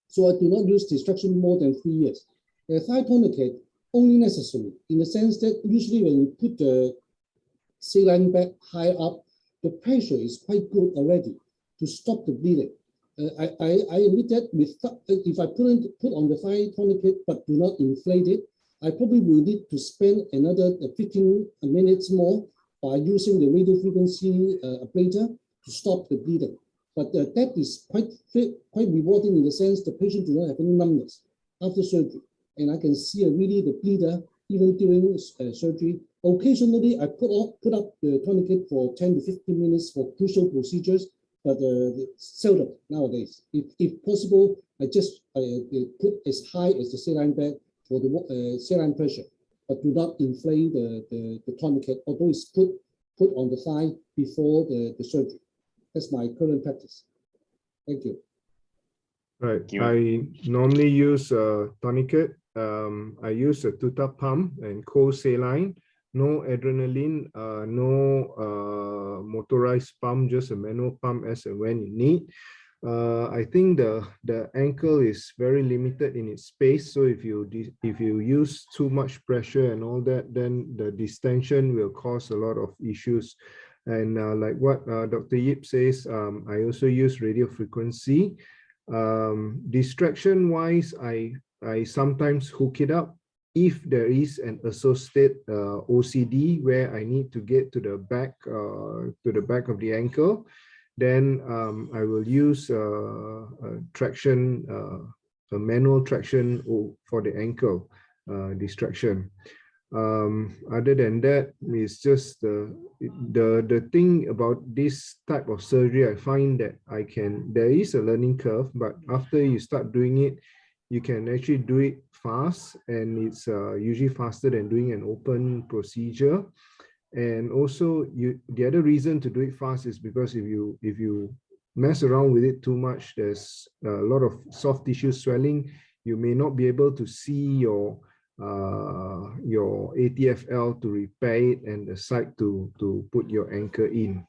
So I do not use distraction more than 3 years. The thigh tourniquet only necessary in the sense that usually when you put the saline back high up, the pressure is quite good already to stop the bleeding. I admit that if I put on the thigh tourniquet but do not inflate it, I probably will need to spend another 15 minutes more by using the radio frequency ablator to stop the bleeding. But that is quite rewarding in the sense the patient do not have any numbness after surgery. And I can see really the bleeder even during surgery. Occasionally, I put up the tourniquet for 10 to 15 minutes for crucial procedures, but seldom nowadays. If possible, I just put as high as the saline bag for the saline pressure, but do not inflate the tourniquet, although it's put on the thigh before the surgery. That's my current practice. Thank you. Right. Thank you. I normally use a tourniquet. I use a tuta pump and cold saline. No adrenaline, no motorized pump, just a manual pump as and when you need. I think the ankle is very limited in its space. So if you use too much pressure and all that, then the distension will cause a lot of issues. And like what Dr. Yip says, I also use radio frequency. Distraction wise, I sometimes hook it up if there is an associated OCD where I need to get to the back of the ankle. Then I will use a traction, a manual traction for the ankle distraction. Other than that, it's just the thing about this type of surgery. I find that there is a learning curve, but after you start doing it, you can actually do it fast, and it's usually faster than doing an open procedure. And also, the other reason to do it fast is because if you mess around with it too much, there's a lot of soft tissue swelling. You may not be able to see your ATFL to repair it and the site to put your anchor in.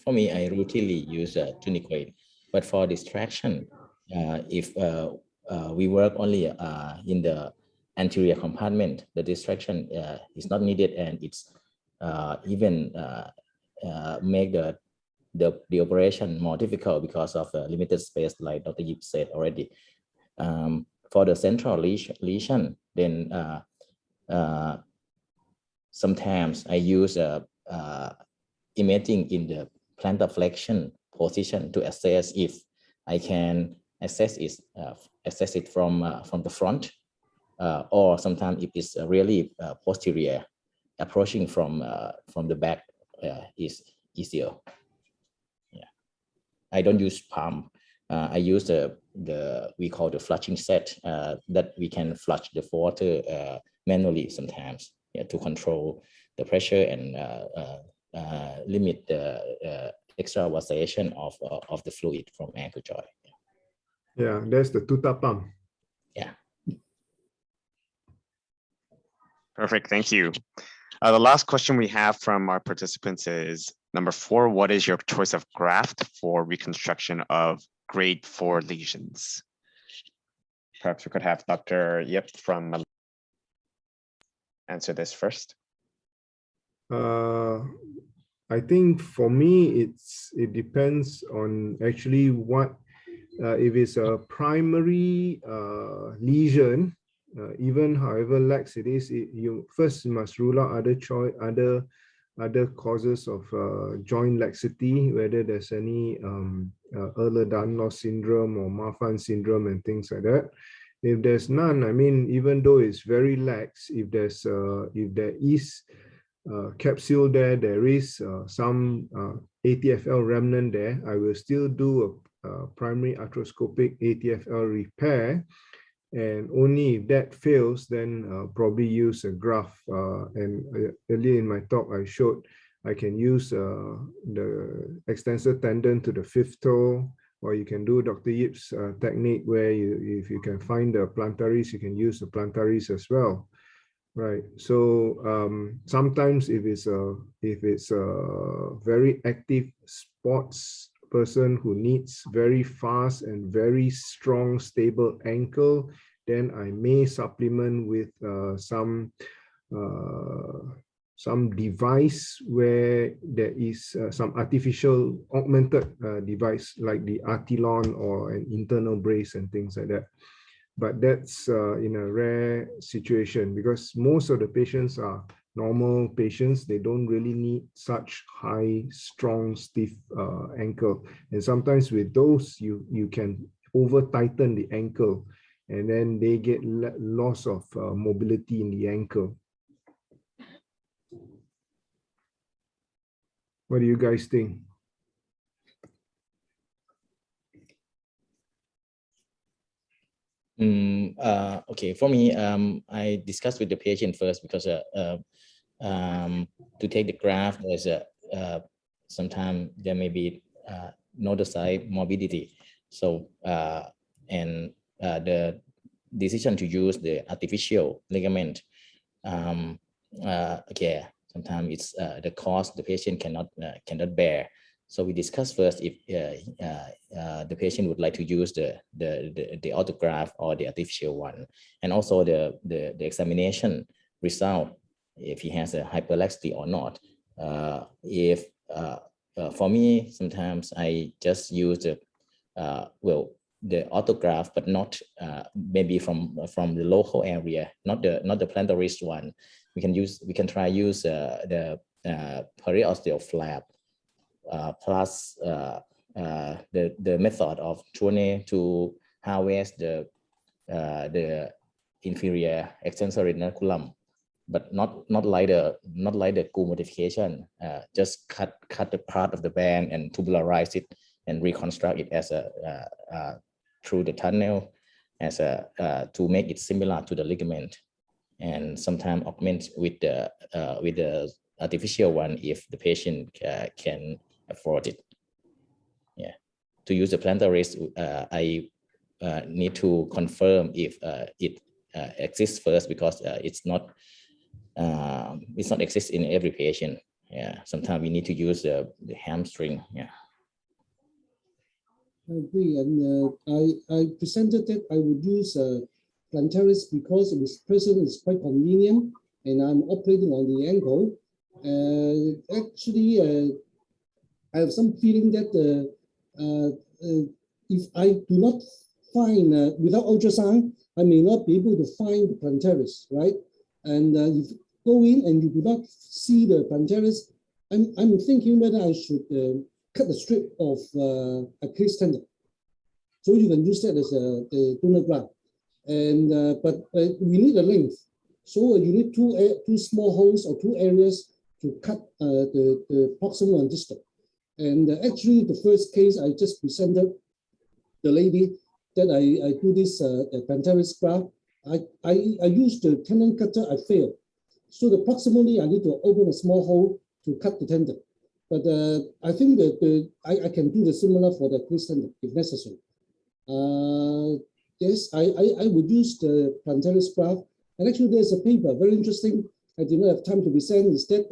For me, I routinely use a tourniquet, but for distraction, if we work only in the anterior compartment, the distraction is not needed, and it's even make the operation more difficult because of limited space, like Dr. Yip said already. For the central lesion, then sometimes I use imaging in the plantar flexion position to assess if I can assess it from the front, or sometimes if it's really posterior, approaching from the back is easier. Yeah, I don't use pump. I use we call the flushing set, that we can flush the water manually sometimes, yeah, to control the pressure and limit the extravasation of the fluid from ankle joint. Yeah, that's the tuta pump. Yeah. Perfect. Thank you. The last question we have from our participants is number 4. What is your choice of graft for reconstruction of grade 4 lesions? Perhaps we could have Dr. Yip from answer this first. I think for me, it depends on actually what, if it's a primary lesion, even however lax it is, you first must rule out other causes of joint laxity, whether there's any Ehlers-Danlos syndrome or Marfan syndrome and things like that. If there's none, I mean, even though it's very lax, if there is capsule there is some ATFL remnant there, I will still do a primary arthroscopic ATFL repair, and only if that fails, then probably use a graft. And earlier in my talk, I showed I can use the extensor tendon to the fifth toe, or you can do Dr. Yip's technique where if you can find the plantaris, you can use the plantaris as well. Right. So sometimes if it's a very active sports person who needs very fast and very strong, stable ankle, then I may supplement with some device where there is some artificial augmented device like the Artilon or an internal brace and things like that. But that's in a rare situation, because most of the patients are normal patients, they don't really need such high, strong, stiff ankle. And sometimes with those, you can over tighten the ankle, and then they get loss of mobility in the ankle. What do you guys think? Okay, for me, I discussed with the patient first because to take the graft, there's sometimes there may be notocyte morbidity. So the decision to use the artificial ligament, okay, sometimes it's the cost the patient cannot bear. So we discuss first if the patient would like to use the autograft or the artificial one, and also the examination result, if he has a hyperlaxity or not. For me, sometimes I just use the autograft, but not maybe from the local area, not the plantar wrist one. We can try use the periosteal flap plus the method of Tourné to harvest the inferior extensor retinaculum, but not like the GU modification. Just cut the part of the band and tubularize it and reconstruct it as through the tunnel as to make it similar to the ligament, and sometimes augment with the artificial one if the patient can afford it. Yeah, to use the plantar wrist, I need to confirm if it exists first, because it's not exist in every patient. Yeah, sometimes we need to use the hamstring. Yeah, I agree, and I presented that I would use plantaris because its presence is quite convenient, and I'm operating on the ankle. Actually, I have some feeling that if I do not find without ultrasound, I may not be able to find the plantaris, right? And if you go in and you do not see the plantaris, I'm thinking whether I should cut a strip of Achilles tendon, so you can use that as a donor graft. And but we need a length, so you need two small holes or two areas to cut the proximal and distal. And actually, the first case I just presented the lady that I do this plantaris graft. I used the tendon cutter. I failed. So the proximally, I need to open a small hole to cut the tendon. But I think that I can do the similar for the Achilles tendon if necessary. Yes, I would use the plantaris graft. And actually, there's a paper, very interesting. I did not have time to present. Is that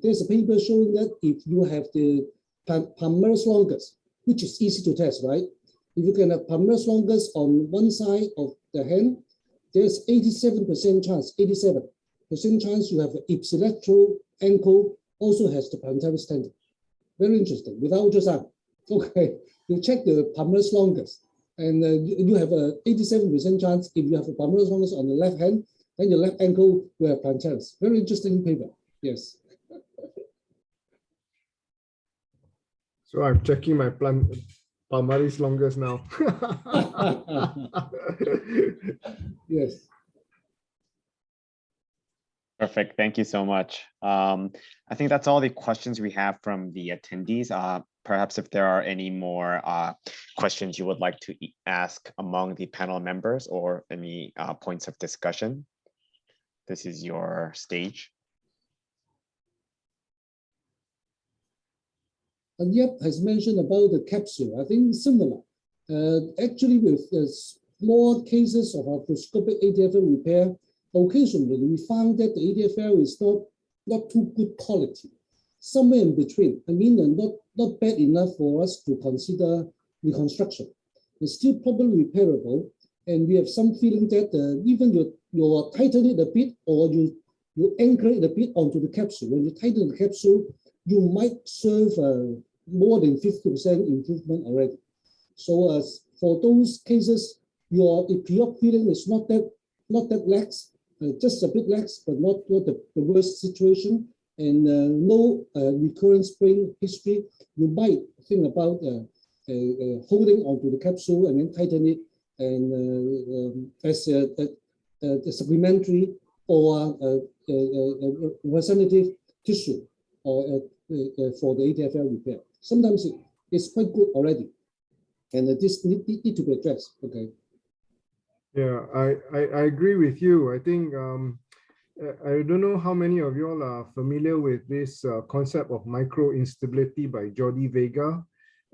there's a paper showing that if you have the palmaris longus, which is easy to test, right? If you can have palmaris longus on one side of the hand, there's 87% chance, 87% chance you have an ipsilateral ankle also has the plantaris tendon. Very interesting, without ultrasound. Okay, you check the palmaris longus, and you have a 87% chance if you have a palmaris longus on the left hand, then your left ankle will have plantaris. Very interesting paper. Yes. So I'm checking my palmaris longus now. Yes. Perfect. Thank you so much. I think that's all the questions we have from the attendees. Perhaps if there are any more questions you would like to ask among the panel members or any points of discussion, this is your stage. And Yep has mentioned about the capsule. I think similar. Actually, with small cases of arthroscopic ADFL repair, occasionally we found that the ADFL is not too good quality, somewhere in between. I mean, not bad enough for us to consider reconstruction. It's still probably repairable, and we have some feeling that even you tighten it a bit, or you anchor it a bit onto the capsule. When you tighten the capsule, you might serve more than 50% improvement already. So for those cases, if your feeling is not that lax, just a bit lax, but not the worst situation, and no recurrent sprain history, you might think about holding onto the capsule and then tighten it, and as a supplementary or representative tissue or for the ATFL repair. Sometimes it's quite good already, and this need to be addressed. Okay. Yeah, I agree with you. I think I don't know how many of you all are familiar with this concept of micro instability by Jordi Vega.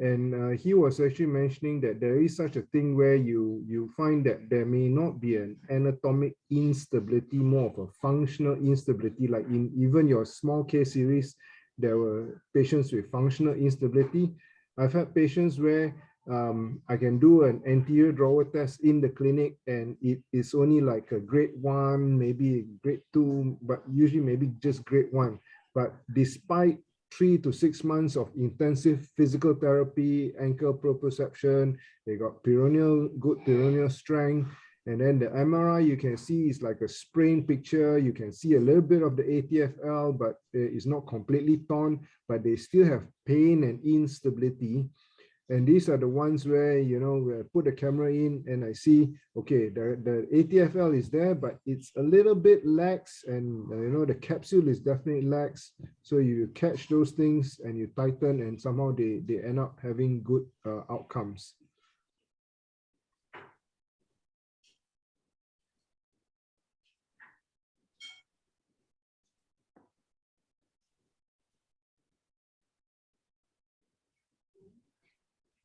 And he was actually mentioning that there is such a thing where you find that there may not be an anatomic instability, more of a functional instability. Like in even your small case series, there were patients with functional instability. I've had patients where I can do an anterior drawer test in the clinic and it is only like a grade 1, maybe grade 2, but usually maybe just grade 1. But despite 3 to 6 months of intensive physical therapy, ankle proprioception, they got good peroneal strength. And then the MRI you can see is like a sprain picture. You can see a little bit of the ATFL, but it's not completely torn, but they still have pain and instability. And these are the ones where, you know, where I put the camera in and I see, okay, the ATFL is there, but it's a little bit lax, and you know, the capsule is definitely lax. So you catch those things and you tighten, and somehow they end up having good outcomes.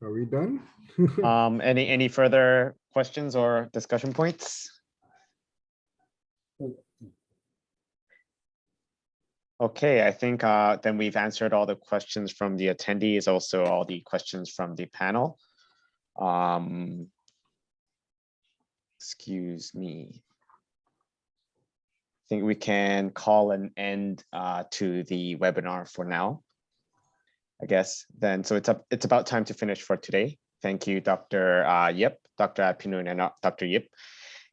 Are we done? Any further questions or discussion points? Okay, I think then we've answered all the questions from the attendees, also all the questions from the panel. Excuse me. I think we can call an end to the webinar for now, I guess. Then, so it's about time to finish for today. Thank you, Dr. Yip, Dr. Apinoon, and Dr. Yip.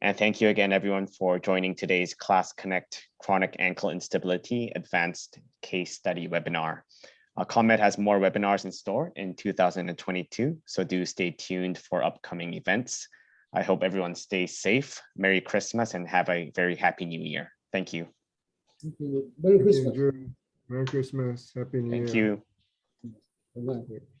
And thank you again, everyone, for joining today's CLAAS Connect Chronic Ankle Instability Advanced Case Study webinar. CONMED has more webinars in store in 2022, so do stay tuned for upcoming events. I hope everyone stays safe. Merry Christmas and have a very happy New Year. Thank you. Thank you. Merry Christmas. Merry Christmas. Happy New Year. Thank you. Bye-bye.